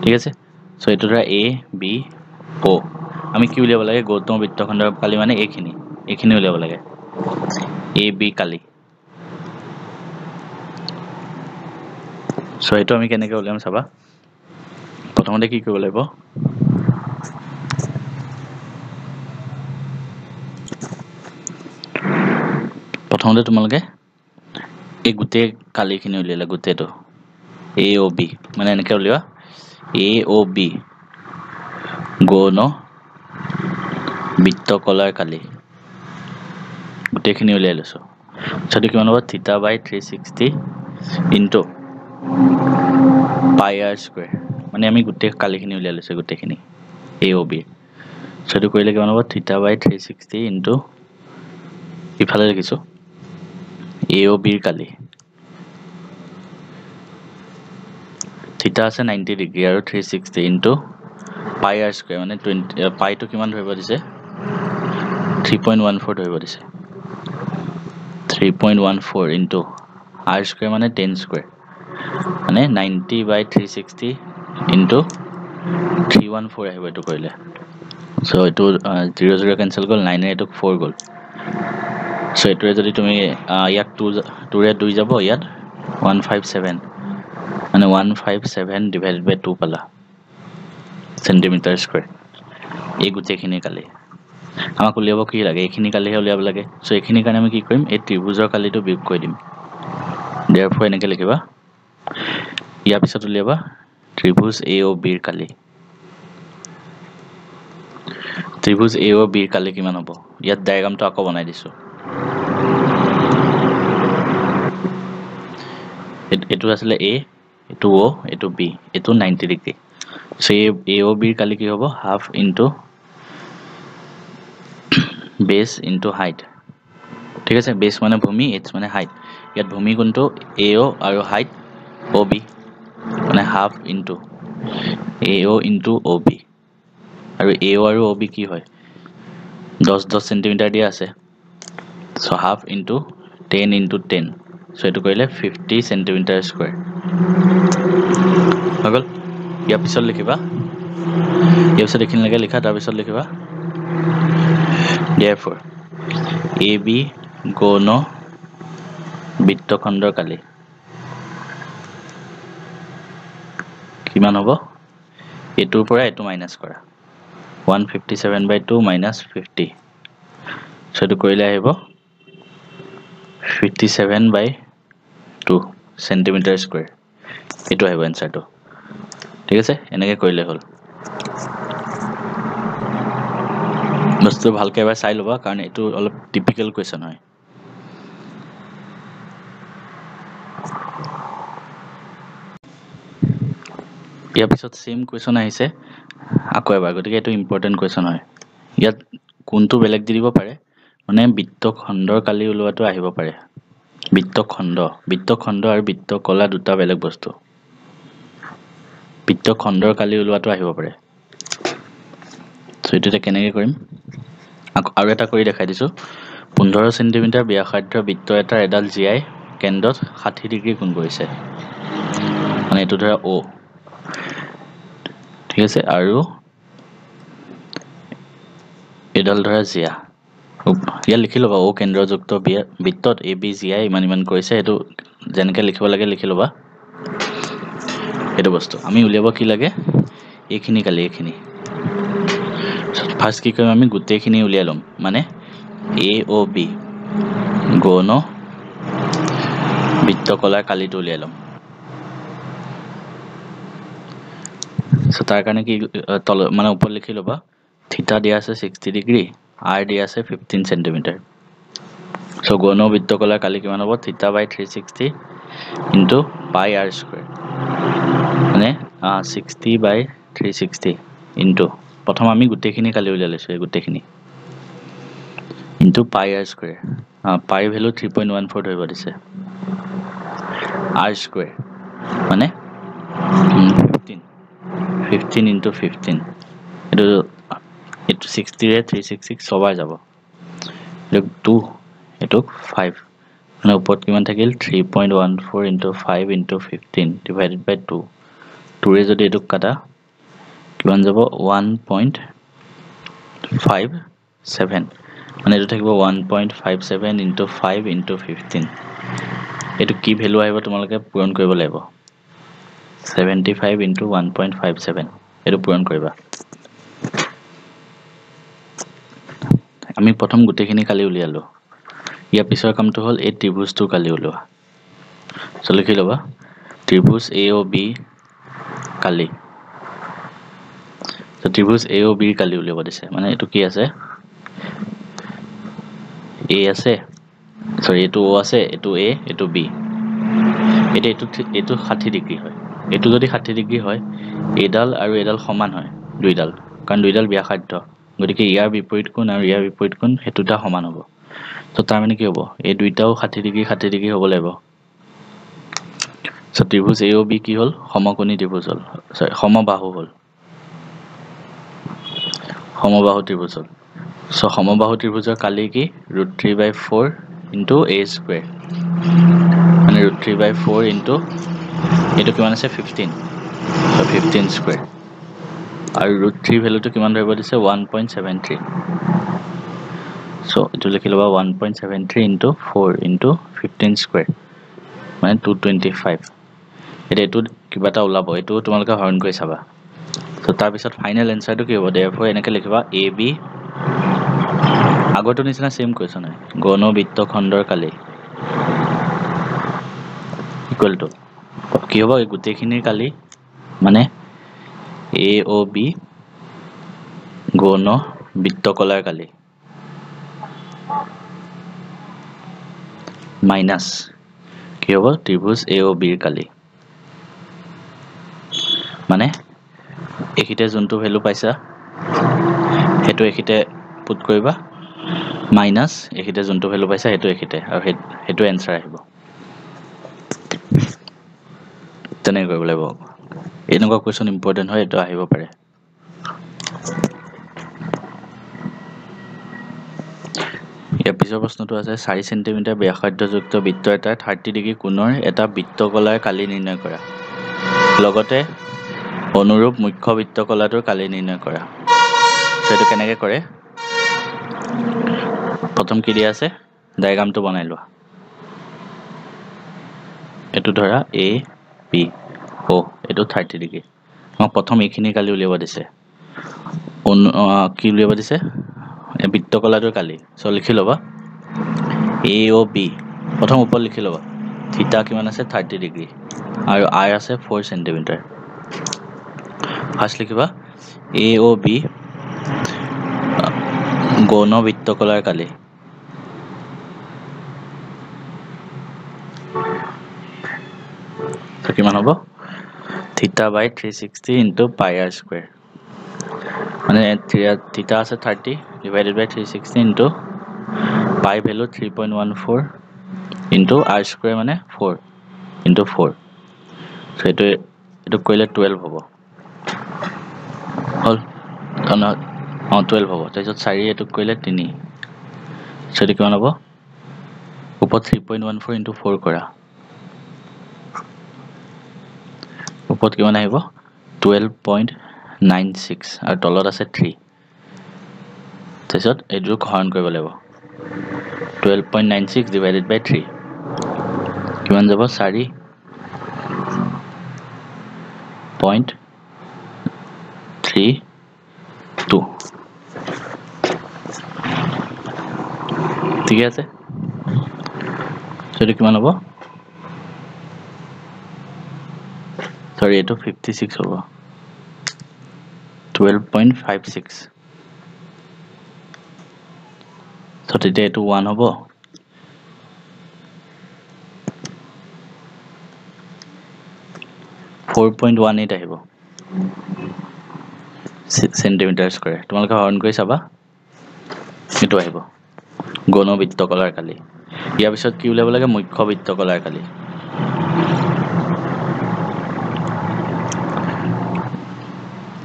ঠিক আছে। সো এইটো ধৰা এ বি ও, আমি কি উলিয়াব লাগে গৌণ বৃত্তখণ্ডৰ কালি মানে এইখিনি উলিয়াব লাগে এ বি কালি। সো এইটো আমি কেনেকৈ উলিয়াম চাবা, প্ৰথমতে কি কৰিব লাগিব, প্ৰথমতে তোমালোকে এই গোটেই কালিখিনি উলিয়ালে গোটেইটো এ অ' বি, মানে এনেকৈ উলিওৱা এ অ' বি গৌণ বৃত্তকলাৰ কালি, গোটেইখিনি উলিয়াই লৈছোঁ। সেইটো কিমান হ'ব থিটা বাই 360 ইনটু পাই আৰ স্কুৱেৰ, মানে আমি গোটেই কালিখিনি উলিয়াই লৈছোঁ গোটেইখিনি এ অ' বি। সেইটো কৰিলে কিমান হ'ব থিটা বাই 360 ইনটু ইফালে লিখিছোঁ এ অ' বিৰ কালি, থিটা আছে 90 ডিগ্ৰী আৰু 360 ইনটু পাই আৰ স্কুৱেৰ, মানে পাইটো কিমান ধৰিব দিছে 3.14 ধৰিব দিছে, 3.14 ইনটু আৰ স্কুৱেৰ মানে 10 স্কুৱেৰ, মানে 90 বাই 360 ইনটু 314 আহিব এইটো কৰিলে। সো এইটো 0 0 কেঞ্চেল গ'ল, 9 এইটো 4 গ'ল। সো এইটোৰে যদি তুমি ইয়াক 2 ৰে 2 যাব, ইয়াত 157, মানে 157 ডিভাইডেড বাই 2 পালা সেন্টিমিটাৰ স্কুৱেৰ। এই গোটেইখিনি কালি আমাক উলিয়াব কি লাগে, এইখিনি কালিহে উলিয়াব লাগে। সো এইখিনিৰ কাৰণে আমি কি কৰিম, এই ত্ৰিভুজৰ কালিটো বিয়োগ কৰি দিম, দেৰফৰ এনেকৈ লিখিবা। ইয়াৰ পিছত উলিয়াবা ত্ৰিভুজ এ অ' বিৰ কালি, ত্ৰিভুজ এ অ' বিৰ কালি কিমান হ'ব, ইয়াত ডায়াগ্ৰামটো আকৌ বনাই দিছোঁ। এইটো আছিলে এ, এইটো অ', এইটো বি, এইটো 90 ডিগ্ৰী। সো এ অ' বিৰ কালি কি হ'ব হাফ ইনটু বেছ ইনটু হাইট, ঠিক আছে। বেছ মানে ভূমি, এইচ মানে হাইট, ইয়াত ভূমি কোনটো এ অ' আৰু হাইট অ' বি, মানে half into a O' into O' B, আৰু এ অ' আৰু অ' বি কি হয় 10 সেন্টিমিটাৰ দিয়া আছে, so half into 10 into 10, so এইটো কৰিলে 50 সেন্টিমিটাৰ স্কুৱেৰ হৈ গ'ল। ইয়াৰ পিছত লিখিবা, ইয়াৰ পিছত এইখিনিলৈকে লিখা, তাৰপিছত লিখিবা therefore এ বি গৌণ বৃত্তখণ্ডৰ কালি কিমান হ'ব, এইটোৰ পৰা এইটো মাইনাছ কৰা 157/2 মাইনাছ 50, সো এইটো কৰিলে আহিব 57/2 সেন্টিমিটাৰ স্কুৱেৰ। এইটো আহিব এনসাৰটো ঠিক আছে এনেকৈ কৰিলে হ'ল বস্তু ভালকৈ এবাৰ চাই ল'বা কাৰণ এইটো অলপ টিপিকেল কুৱেশ্যন হয় ইয়াৰ পিছত সেম কুৱেশ্যন আহিছে আকৌ এবাৰ গতিকে এইটো ইম্পৰ্টেণ্ট কুৱেশ্যন হয় ইয়াত কোনটো বেলেগ দি দিব পাৰে মানে বৃত্ত খণ্ডৰ কালি ওলোৱাটো আহিব পাৰে বৃত্ত খণ্ড আৰু বৃত্ত কলা দুটা বেলেগ বস্তু বৃত্ত খণ্ডৰ কালি ওলোৱাটো আহিব পাৰে সো এইটো কেনেকৈ কৰিম আৰু এটা কৰি দেখাই দিছোঁ 15 সেন্টিমিটাৰ ব্যাসাৰ্ধ বৃত্ত এটাৰ এডাল জিআই কেন্দ্ৰত 60 ডিগ্ৰী কোণ কৰিছে মানে এইটো ধৰা O ঠিক আছে আৰু এডাল ধৰা জিয়া ইয়াত লিখি ল'বা O কেন্দ্ৰযুক্ত বৃত্তত ABGI ইমান কৰিছে এইটো যেনেকৈ লিখিব লাগে লিখি ল'বা এইটো বস্তু আমি উলিয়াব কি লাগে এইখিনি কালি এইখিনি ফাৰ্ষ্ট কি কৰিম আমি গোটেইখিনি উলিয়াই ল'ম মানে AOB গৌণ বৃত্তকলাৰ কালিটো উলিয়াই ল'ম সো তাৰ কাৰণে কি তল মানে ওপৰত লিখি ল'বা থিটা দিয়া আছে 60 ডিগ্ৰী R দিয়া আছে 15 সেন্টিমিটাৰ সো গৌণ বৃত্তকলাৰ কালি কিমান হ'ব থিটা বাই 360 ইনটু পাই R স্কয়াৰ মানে 60 বাই 360 ইনটু প্ৰথম আমি গোটেইখিনি কালি উলিয়াই লৈছোঁ এই গোটেইখিনি ইনটু পাই R স্কয়াৰ পাই ভ্যালু 3.14 ধৰিব দিছে R স্কয়াৰ মানে 15 ইনটু 15 এইটো 60 ৰে 366 ছবাৰ যাব এইটো 2 এইটো 5 মানে ওপৰত কিমান থাকিল 3.14 ইনটু 5 ইনটু 15 ডিভাইডেড বাই 2 2 ৰে যদি এইটো কাটা কিমান যাব 1.57 মানে এইটো থাকিব 1.57 ইনটু 5 ইনটু 15 এইটো কি ভ্যালু আহিব তোমালোকে পূৰণ কৰিব লাগিব 75 ইনটু 1.57 এইটো পূৰণ কৰিবা আমি প্ৰথম গোটেইখিনি কালি উলিয়ালো ইয়াৰ পিছৰ কামটো হ'ল এই ত্ৰিভুজটো কালি উলিওৱা সো লিখি ল'বা ত্ৰিভুজ AOB কালি সো ত্ৰিভুজ AOB কালি উলিয়াব দিছে মানে এইটো কি আছে A আছে সৰি এইটো O আছে এইটো A এইটো B এইটো 60 ডিগ্ৰী হয় এইটো যদি 60 ডিগ্ৰী হয় এডাল আৰু এডাল সমান হয় দুইডাল কাৰণ দুইডাল ব্যাসাৰ্ধ গতিকে ইয়াৰ বিপৰীত কোণ আৰু ইয়াৰ বিপৰীত কোণ হেতুটা সমান হ'ব তো তাৰ মানে কি হ'ব এই দুইটাও 60 ডিগ্ৰী হ'ব লাগিব সো ত্ৰিভুজ AOB কি হ'ল সমকোণী ত্ৰিভুজ হ'ল সৰি সমবাহু হ'ল সমবাহু ত্ৰিভুজ হ'ল সো সমবাহু ত্ৰিভুজৰ কালি কি √3/4 ইনটু A স্কয়াৰ মানে √3/4 ইনটু এইটো কিমান আছে 15 সো 15 স্কয়াৰ আৰু √3 ভ্যালুটো কিমান ধৰিব দিছে 1.73 সো এইটো লিখি ল'বা 1.73 ইনটু 4 ইনটু 15 স্কয়াৰ মানে 225 এইটো কিবা এটা ওলাব এইটো তোমালোকে হৰণ কৰি চাবা সো তাৰ পিছত ফাইনেল এনসাৰটো কি হ'ব therefore এনেকৈ লিখিবা AB আগৰটো নিচিনা সেম কুৱেশ্যন হয় গৌণ বৃত্ত খণ্ডৰ কালি ইকুৱেল টু কি হ'ব এই গোটেইখিনিৰ কালি মানে AOB গৌণ বৃত্তকলাৰ কালি মাইনাস কি হ'ব ত্ৰিভুজ AOB ৰ কালি মানে এখিতে যোনটো ভ্যালু পাইছা হেতু এখিতে পুট কৰিবা মাইনাস এখিতে যোনটো ভ্যালু পাইছা হেতু এখিতে আৰু হেতু এনসাৰ আহিব তেনে কৰিব লাগিব এনেকুৱা কুৱেশ্যন ইম্পৰ্টেন্ট হয় এটো আহিব পাৰে ইয়াৰ পিছৰ প্ৰশ্নটো আছে 4 সেন্টিমিটাৰ ব্যাসাৰ্ধযুক্ত বৃত্ত এটা 30 ডিগ্ৰী কোণৰ এটা বৃত্তকলাৰ কালি নিৰ্ণয় কৰা লগতে অনুৰূপ মুখ্য বৃত্তকলাটোৰ কালি নিৰ্ণয় কৰা সেইটো কেনেকৈ কৰে প্ৰথম কি দিয়া আছে ডায়াগ্ৰামটো বনাই লোৱা এইটো ধৰা A B O এইটো 30 ডিগ্ৰী প্ৰথম এইখিনি কালি উলিয়াব দিছে কি উলিয়াব দিছে বৃত্তকলাটোৰ কালি সো লিখি ল'বা AOB প্ৰথম ওপৰত লিখি ল'বা থিটা কিমান আছে 30 ডিগ্ৰী আৰু r আছে 4 সেন্টিমিটাৰ ফাৰ্স্ট লিখিবা AOB গৌণ বৃত্তকলাৰ কালি তো কিমান হ'ব theta by 360 into pi r square মানে theta আছে 30 divided by 360 into pi value 3.14 into r square মানে 4 into 4 so এটো কইলে 12 হ'ব হল 12 হ'ব তাৰপিছত 4 এটো কইলে 3 so এটো কিমান হ'ব উপৰ 3.14 into 4 কৰা উপৰ কিমান আহিব 12.96 আৰু তলত আছে 3 তাৰপিছত এটো হৰণ কৰিব লাগিব 12.96 divided by 3 কিমান যাব 4.32 ঠিক আছে সেটা কিমান হ'ব সৰি এটো 56 হ'ব 12.56 so তেতিয়া এটো 1 হ'ব 4.18 আহিব সেন্টিমিটার স্কয়ার তোমালোকে হৰণ কৰি চাবা এটো আহিব গৌণ বৃত্তকলাৰ কালি ইয়াৰ পিছত কি উলাব লাগে মুখ্য বৃত্তকলাৰ কালি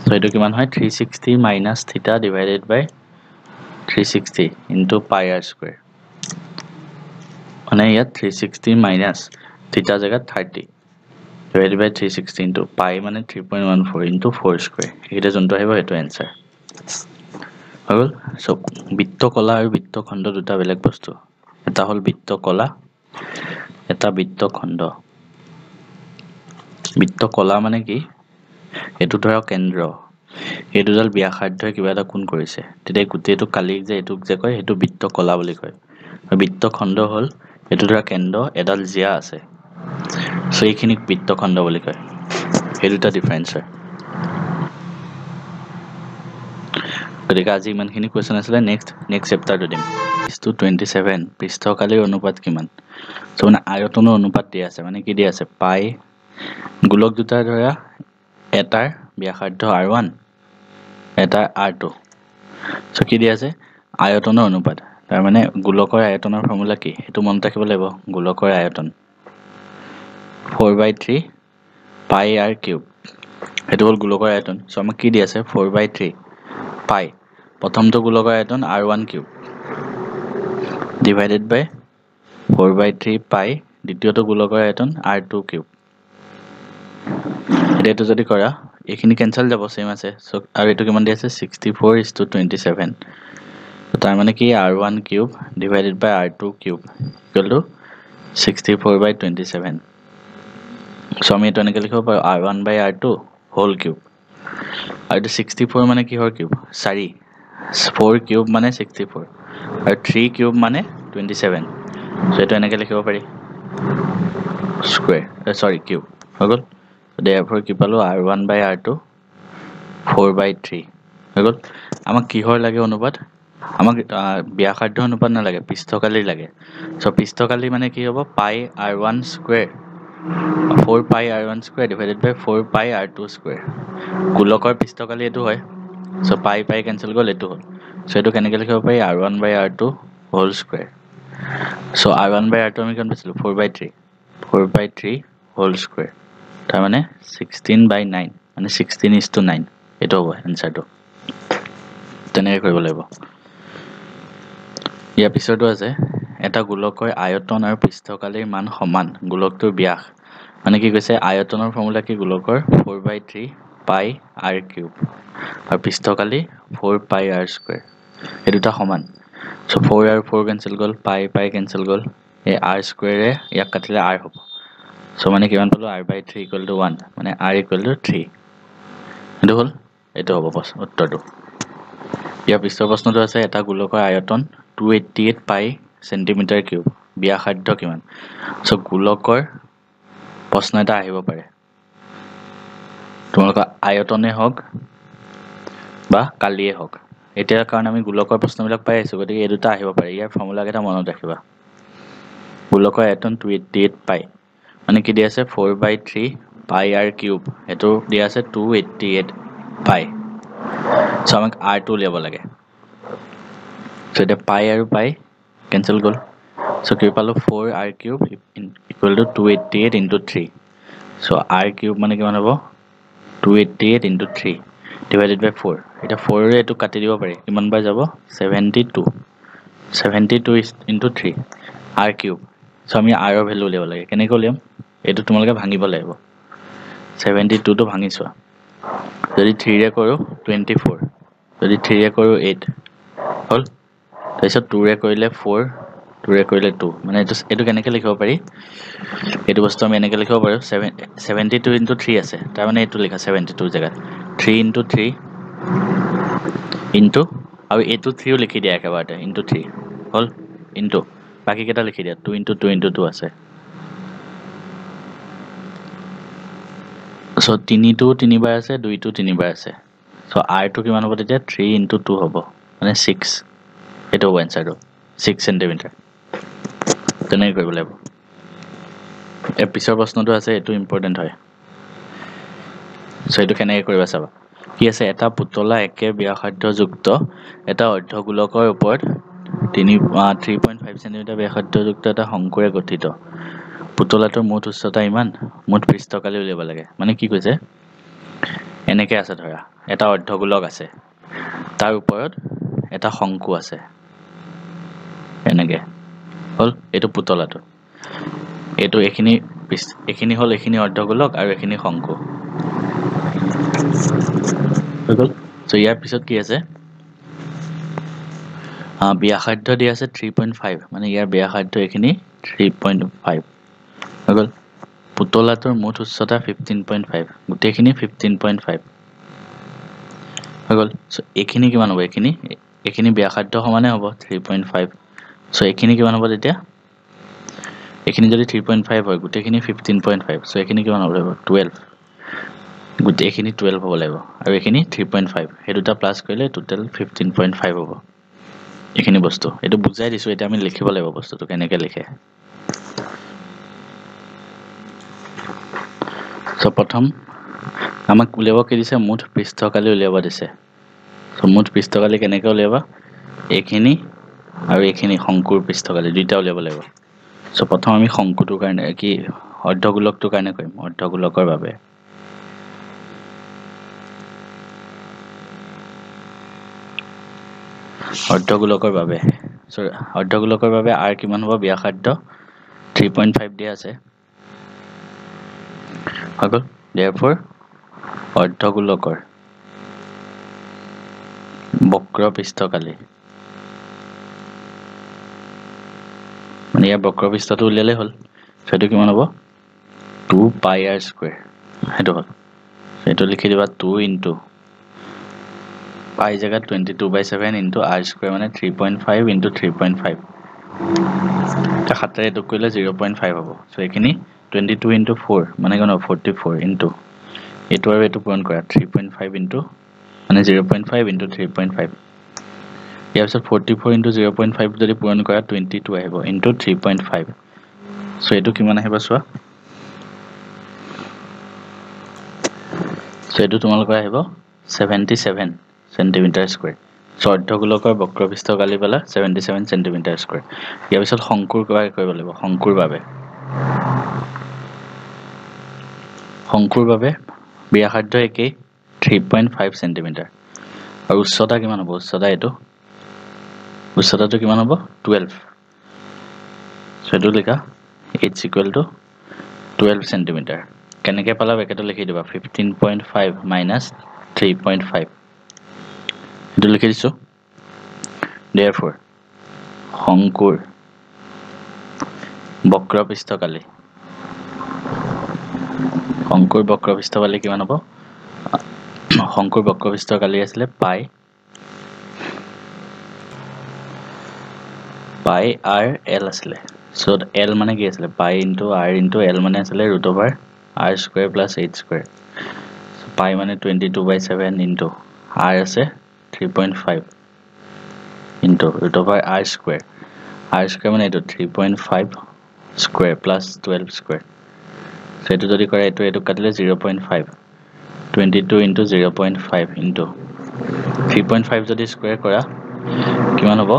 so এটো কিমান হয় 360 minus theta divided by 360 into pi r square মানে ইয়াত 360 minus theta জায়গা 30 divided by 360 into pi মানে 3.14 into 4 square এটা যোনটো আহিব এটো आंसर হল সো বৃত্তকলা আৰু বৃত্তখণ্ড দুটা বেলেগ বস্তু এটা হল বৃত্তকলা এটা বৃত্তখণ্ড বৃত্তকলা মানে কি এটো ধৰা কেন্দ্ৰ এই দুডাল ব্যাসাৰ্ধই কিবা এটা কোণ কৰিছে তেতিয়া গুটেটো কালি যে এটো যে কয় এটো বৃত্তকলা বুলি কয় আৰু বৃত্তখণ্ড হল এটো ধৰা কেন্দ্ৰ এডাল জিয়া আছে সো এইখিনিক বৃত্তখণ্ড বুলি কয় এই দুটা ডিফাৰেন্স হয় গতিকে আজি ইমানখিনি কোৱেশ্চন আছিল নেক্সট চেপ্টাৰটো দিম 27 পৃষ্ঠকালীৰ অনুপাত কিমান সো মানে আয়তনৰ অনুপাত দিয়া আছে মানে কি দিয়া আছে পাই গোলক দুটা ধৰা এটাৰ ব্যাসাৰ্ধ r1 এটাৰ r2 সো কি দিয়া আছে আয়তনৰ অনুপাত তাৰ মানে গোলকৰ আয়তনৰ ফৰ্মুলা কি এটো মনত ৰাখিব লাগিব গোলকৰ আয়তন 4/3 pi r cube এটো হল গোলকৰ আয়তন সো আমাক কি দিয়া আছে 4/3 pi প্ৰথমটো গোলকৰ আয়তন r1 cube divided by 4/3 pi দ্বিতীয়টো গোলকৰ আয়তন r2 cube এটো যদি কৰা এইখিনি ক্যান্সেল যাব সেম আছে সো আৰু এটো কিমান দিয়া আছে 64:27 তো তাৰ মানে কি r1 cube divided by r2 cube equal to 64/27 so আমি এটো এনেকৈ লিখিব পাৰো r1 by r2 whole cube আৰু 64 মানে কি হৰ কিউব 4 4 কিউব মানে 64 আৰু 3 কিউব মানে 27 সো এটো এনেকৈ লিখিব পাৰি স্কয়াৰ সৰি কিউব হৈ গল therefore কি পালো r1 by r2 4/3 হৈ গল আমাক কিহৰ লাগে অনুপাত আমাক ব্যাসাৰ্ধ অনুপাত না লাগে পৃষ্ঠকালি লাগে সো পৃষ্ঠকালি মানে কি হ'ব পাই r1 square 4 pi r1 square divided by 4 pi r2 square গোলকৰ পৃষ্ঠকালি এটো হয় সো pi pi cancel গল এটো হল সো এটো কেনেকৈ লিখিব পাৰি r1 by r2 whole square so r1 by r2 আমি কোন পাইছিলো 4/3 4/3 whole square তাৰ মানে 16/9 মানে 16:9 এটো হ'ব आंसरটো তেনেকৈ কৰিব লাগিব ইয়াৰ পিছৰটো আছে এটা গোলকৰ আয়তন আৰু পৃষ্ঠকালিৰ মান সমান গোলকটোৰ ব্যাস মানে কি কৈছে আয়তনৰ ফৰ্মুলা কি গোলকৰ 4/3 pi r cube আৰু পৃষ্ঠকালি 4 pi r square এই দুটা সমান সো 4 আৰু 4 কেনসেল গল pi pi কেনসেল গল এই r square এ ইয়াক কাটিলে r হ'ব সো মানে কিমান পালো r/3 = 1 মানে r = 3 এটো হল এটো হ'ব উত্তৰটো ইয়াৰ পিছৰ প্ৰশ্নটো আছে এটা গোলকৰ আয়তন 288 pi centimeter cube ব্যাসাৰ্ধ কিমান সো গোলকৰ প্ৰশ্ন এটা আহিব পাৰে তোমালোকৰ আয়তনে হওক বা কালিয়ে হওক এতিয়া কাৰণ আমি গোলকৰ প্ৰশ্নবিলাক পাই আছো গতিকে এই দুটা আহিব পাৰে ইয়াৰ ফৰ্মুলা কেইটা মনত ৰাখিবা গোলকৰ আয়তন 288 পাই মানে কি দিয়া আছে 4/3 পাই r কিউব এটো দিয়া আছে 288 পাই সো আমাক r2 উলিয়াব লাগে সো এটা পাই আৰু পাই কেনসেল গল সো কি পালো 4r cube equal to 288 into 3 so r cube মানে কিমান হ'ব 288 ইনটু 3 ডিভাইডেড বাই 4 এটা 4 ৰে এটো কাটি দিব পাৰি কিমান বাৰ যাব 72 ইনটু 3 r কিউব সো আমি r ৰ ভ্যালু উলিয়াব লাগে কেনেকৈ উলিয়াম এটো তোমালোকে ভাঙিব লাগিব 72 টো ভাঙিছোৱা যদি 3 ৰে কৰো 24 যদি 3 ৰে কৰো 8 হল তাৰপিছত 2 ৰে কৰিলে 4 2 ৰে কৰিলে 2 মানে এটো কেনেকৈ লিখিব পাৰি এটো বস্তু আমি এনেকৈ লিখিব পাৰো 72 ইনটু 3 আছে তাৰ মানে এটো লিখা 72 জায়গাত 3 ইনটু 3 ইনটু আৰু এটো 3 ও লিখি দিয়া একেবাৰতে ইনটু 3 হল ইনটু বাকি কেটা লিখি দিয়া 2 ইনটু 2 ইনটু 2 আছে সো 3 টো 3 বাৰ আছে 2 টো 3 বাৰ আছে সো r টো কিমান হ'ব তেতিয়া 3 ইনটু 2 হ'ব মানে 6 এটো হ'ব এনসাৰটো 6 সেন্টিমিটাৰ তেনেকৈ কৰিব লাগিব এই পিছৰ প্ৰশ্নটো আছে এটো ইম্পৰ্টেন্ট হয় সো এটো কেনেকৈ কৰিবা চাবা কি আছে এটা পুতলা একে ব্যাসাৰ্ধযুক্ত এটা অৰ্ধগোলকৰ ওপৰত 3.5 সেন্টিমিটাৰ ব্যাসাৰ্ধযুক্ত এটা শংকুৰে গঠিত পুতলাটোৰ মুঠ উচ্চতা ইমান মুঠ পৃষ্ঠকালি উলিয়াব লাগে মানে কি কৈছে এনেকৈ আছে ধৰা এটা অৰ্ধগোলক আছে তাৰ ওপৰত এটা শংকু আছে এনেকৈ হল এটো পুতলাটো এটো এখিনি হল এখিনি অৰ্ধগোলক আৰু এখিনি শংকু হৈ গল সো ইয়াৰ পিছত কি আছে ব্যাসাৰ্ধ দিয়া আছে 3.5 মানে ইয়াৰ ব্যাসাৰ্ধ এখিনি 3.5 হৈ গল পুতলাটোৰ মুঠ উচ্চতা 15.5 গোটেইখিনি 15.5 হৈ গল সো এখিনি কিমান হ'ব এখিনি ব্যাসাৰ্ধ সমানে হ'ব 3.5 সো এখিনি কিমান হ'ব তেতিয়া এখিনি যদি 3.5 হয় গোটেইখিনি 15.5 সো এখিনি কিমান হ'ব 12 গোটেইখিনি 12 হ'ব লাগিব আৰু এখিনি 3.5 এই দুটা প্লাস কৰিলে টোটাল 15.5 হ'ব এখিনি বস্তু এটো বুজাই দিছো এটা আমি লিখিব লাগিব বস্তুটো কেনেকৈ লিখে সো প্ৰথম আমাক উলিয়াব কি দিছে মুঠ পৃষ্ঠকালি উলিয়াব দিছে সো মুঠ পৃষ্ঠকালি কেনেকৈ উলিয়াবা এখিনি আৰু এখিনি শংকুৰ পৃষ্ঠকালি দুইটা উলিয়াব লাগিব সো প্ৰথম আমি শংকুটোৰ কাৰণে কি অৰ্ধগোলকটোৰ কাৰণে কৰিম অৰ্ধগোলকৰ বাবে অৰ্ধগোলকৰ বাবে r কিমান হ'ব ব্যাসাৰ্ধ 3.5 দিয়া আছে হল therefore অৰ্ধগোলকৰ বক্ৰ পৃষ্ঠকালি মানে ইয়াৰ বক্ৰ পৃষ্ঠটো উলিয়ালে হ'ল সেটো কিমান হ'ব 2 পাই r স্কয়াৰ হেতু হ'ল সেটো লিখি দিবা 2 ইনটু পাই জায়গাত 22/7 ইনটু r স্কয়াৰ মানে 3.5 ইনটু 3.5 তা হাতেৰে এটো কৰিলে 0.5 হ'ব সো এখিনি 22 ইনটু 4 মানে কোন 44 ইনটু এটো আৰু এটো পূৰণ কৰা 3.5 ইনটু মানে 0.5 ইনটু 3.5 ইয়াৰ পিছত 44 ইনটু 0.5 যদি পূৰণ কৰা 22 আহিব ইনটু 3.5 সো এটো কিমান আহিব চোৱা সো এটো তোমালোকৰ আহিব 77 সেন্টিমিটাৰ স্কয়াৰ সো অৰ্ধগোলকৰ বক্ৰ পৃষ্ঠকালি পালা 77 সেন্টিমিটাৰ স্কয়াৰ ইয়াৰ পিছত শংকুৰ কৰিব লাগিব শংকুৰ বাবে ব্যাসাৰ্ধ একেই 3.5 সেন্টিমিটাৰ আৰু উচ্চতা কিমান হ'ব উচ্চতাটো কিমান হ'ব 12 সেটো লিখা h = 12 সেন্টিমিটাৰ কেনেকৈ পালা বেকেটত লিখি দিবা 15.5 minus 3.5 এটো লিখি দিছো therefore শংকুৰ বক্ৰ পৃষ্ঠকালি কিমান হ'ব শংকুৰ বক্ৰ পৃষ্ঠকালি আছিলে পাই r l আছিলে So L মানে কি আছিলে pi into r into L মানে আছিলে root over r square plus h square. So pi মানে 22/7 into r আছে 3.5 into root over r square. R square মানে এটো 3.5 square plus 12 square. So এটো যদি কৰে এটো কাটিলে 0.5 22 into 0.5 into 3.5 যদি square কৰা কিমান হ'ব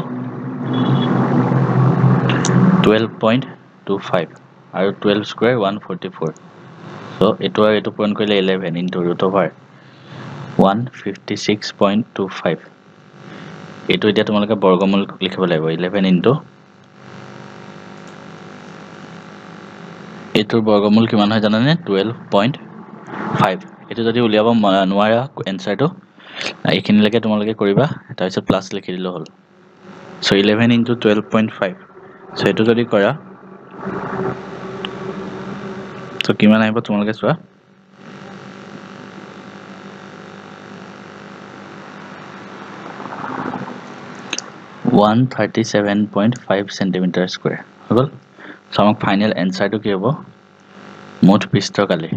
12.25 আৰু 12 square 144. So এটো আৰু এটো পূৰণ কৰিলে 11 into root over 156.25. এটো এতিয়া তোমালোকে বৰ্গমূল লিখিব লাগিব 11 into এটোৰ বৰ্গমূল কিমান হয় জানানে 12.5. এটো যদি উলিয়াব নোৱাৰা এনসাৰটো এইখিনিলৈকে তোমালোকে কৰিবা তাৰ পিছত প্লাস লিখি দিলে হ'ল. So 11 into 12.5. So এটো যদি কৰা so কিমান আহিব তোমালোকে চোৱা 137.5 centimeter square হল. So আমাক ফাইনাল এনসাৰটো কি হ'ব মুঠ পৃষ্ঠকালি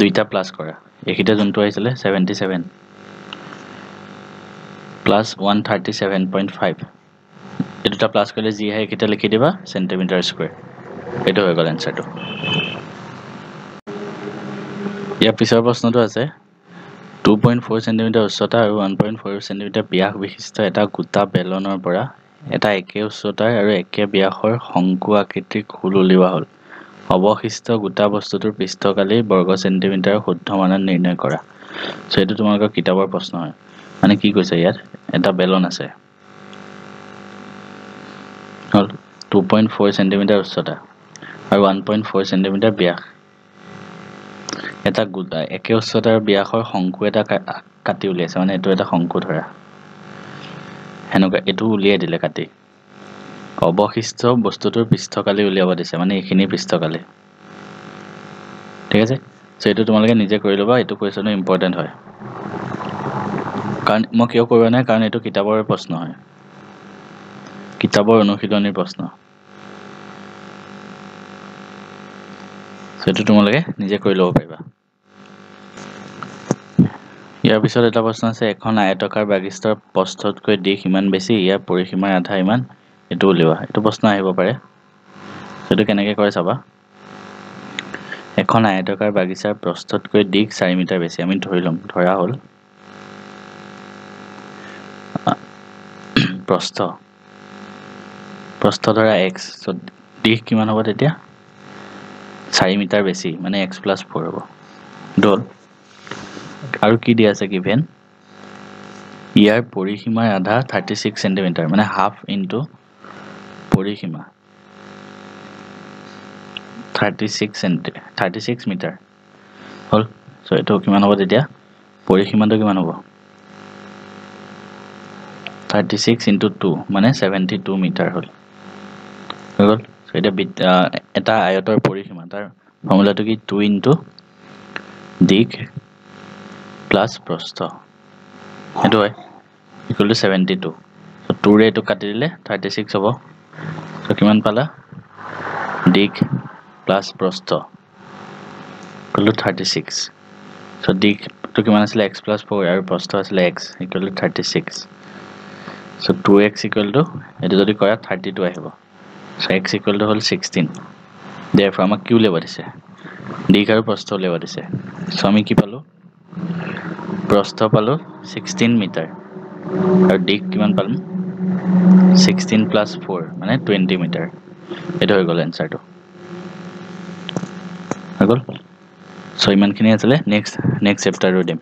দুইটা প্লাস কৰা একিটা যোনটো আহিছিলে 77 plus 137.5 এটোটা প্লাস কৰিলে যি হয় একিটা লিখি দিবা সেন্টিমিটাৰ স্কয়াৰ. এটো হৈ গ'ল এনসাৰটো. ইয়াৰ পিছৰ প্ৰশ্নটো আছে 2.4 cm উচ্চতা আৰু 1.4 cm ব্যাস বিশিষ্ট এটা গোটা বেলনৰ পৰা এটা একে উচ্চতাৰ আৰু একে ব্যাসৰ শংকু আকৃতিৰ খোল উলিওৱা হ'ল. অৱশিষ্ট গোটা বস্তুটোৰ পৃষ্ঠকালি বৰ্গ সেন্টিমিটাৰ শুদ্ধ মানত নিৰ্ণয় কৰা. সো এটো তোমালোকৰ কিতাপৰ প্ৰশ্ন হয়. মানে কি কৈছে ইয়াত এটা বেলন আছে হল 2.4 cm উচ্চতা আৰু 1.4 cm ব্যাস এটা গোটা একে উচ্চতাৰ ব্যাসৰ শংকু এটা কাটি উলিয়াইছে মানে এটো এটা শংকু ধৰা হেনকা এটো উলিয়াই দিলে কাটি অৱশিষ্ট বস্তুটোৰ পৃষ্ঠকালি উলিয়াব দিছে মানে এইখিনি পৃষ্ঠকালি. ঠিক আছে সো এটো তোমালোকে নিজে কৰি লবা এটো কোৱেশ্চনটো ইম্পৰ্টেন্ট হয় কাৰণ মই কিয় কৰা নাই কাৰণ এটো কিতাপৰ প্ৰশ্ন হয় কিতাপৰ অনুশীলনীৰ প্ৰশ্ন. সো এটো তোমালোকে নিজে কৰি ল'ব পাৰিবা. ইয়াৰ পিছত এটা প্ৰশ্ন আছে এখন আয়তাকাৰ বাগিস্তাৰ প্ৰস্থতকৈ দিশ ইমান বেছি ইয়াৰ পৰিসীমাৰ আধা ইমান এটো উলিওৱা. এটো প্ৰশ্ন আহিব পাৰে এটো কেনেকৈ কৰে চাবা এখন আয়তাকাৰ বাগিচাৰ প্ৰস্থতকৈ দিশ 4 মিটাৰ বেছি আমি ধৰা হ'ল প্ৰস্থ ধৰা x সো দিশ কিমান হ'ব তেতিয়া 4 মিটাৰ বেছি মানে x + 4 হ'ব ডল আৰু কি দিয়া আছে গিভেন ইয়াৰ পৰিসীমাৰ আধা 36 সেন্টিমিটাৰ মানে হাফ ইনটু পৰিসীমা 36 মিটাৰ হল. সো এটো কিমান হ'ব তেতিয়া পৰিসীমাটো কিমান হ'ব 36 into 2 মানে 72 মিটাৰ হল হৈ গ'ল. সো এটা এটা আয়তৰ পৰিসীমা তাৰ ফৰ্মুলাটো কি 2 into দিশ প্লাস প্ৰস্থ এটো হয় ইকুৱেল টু 72. সো 2 ৰে এটো কাটি দিলে 36 হ'ব. সো কিমান পালা দিশ প্লাস প্ৰস্থ ইকুৱেল টু 36. সো দিশটো কিমান আছিল x + 4 আৰু প্ৰস্থ আছিল x equal to 36. So 2x equal to এটো যদি কৰা 32 আহিব. So x equal to hall 16. Therefore আমাক কি উলিয়াব দিছে দিশ আৰু প্ৰস্থ উলিয়াব দিছে. So আমি কি পালো প্ৰস্থ পালো 16 মিটাৰ আৰু দিশ কিমান পালো 16 + 4 মানে 20 মিটাৰ. এটো হৈ গ'ল এনসাৰটো হৈ গ'ল. So ইমানখিনি আছিল নেক্সট চেপ্টাৰটো দিম.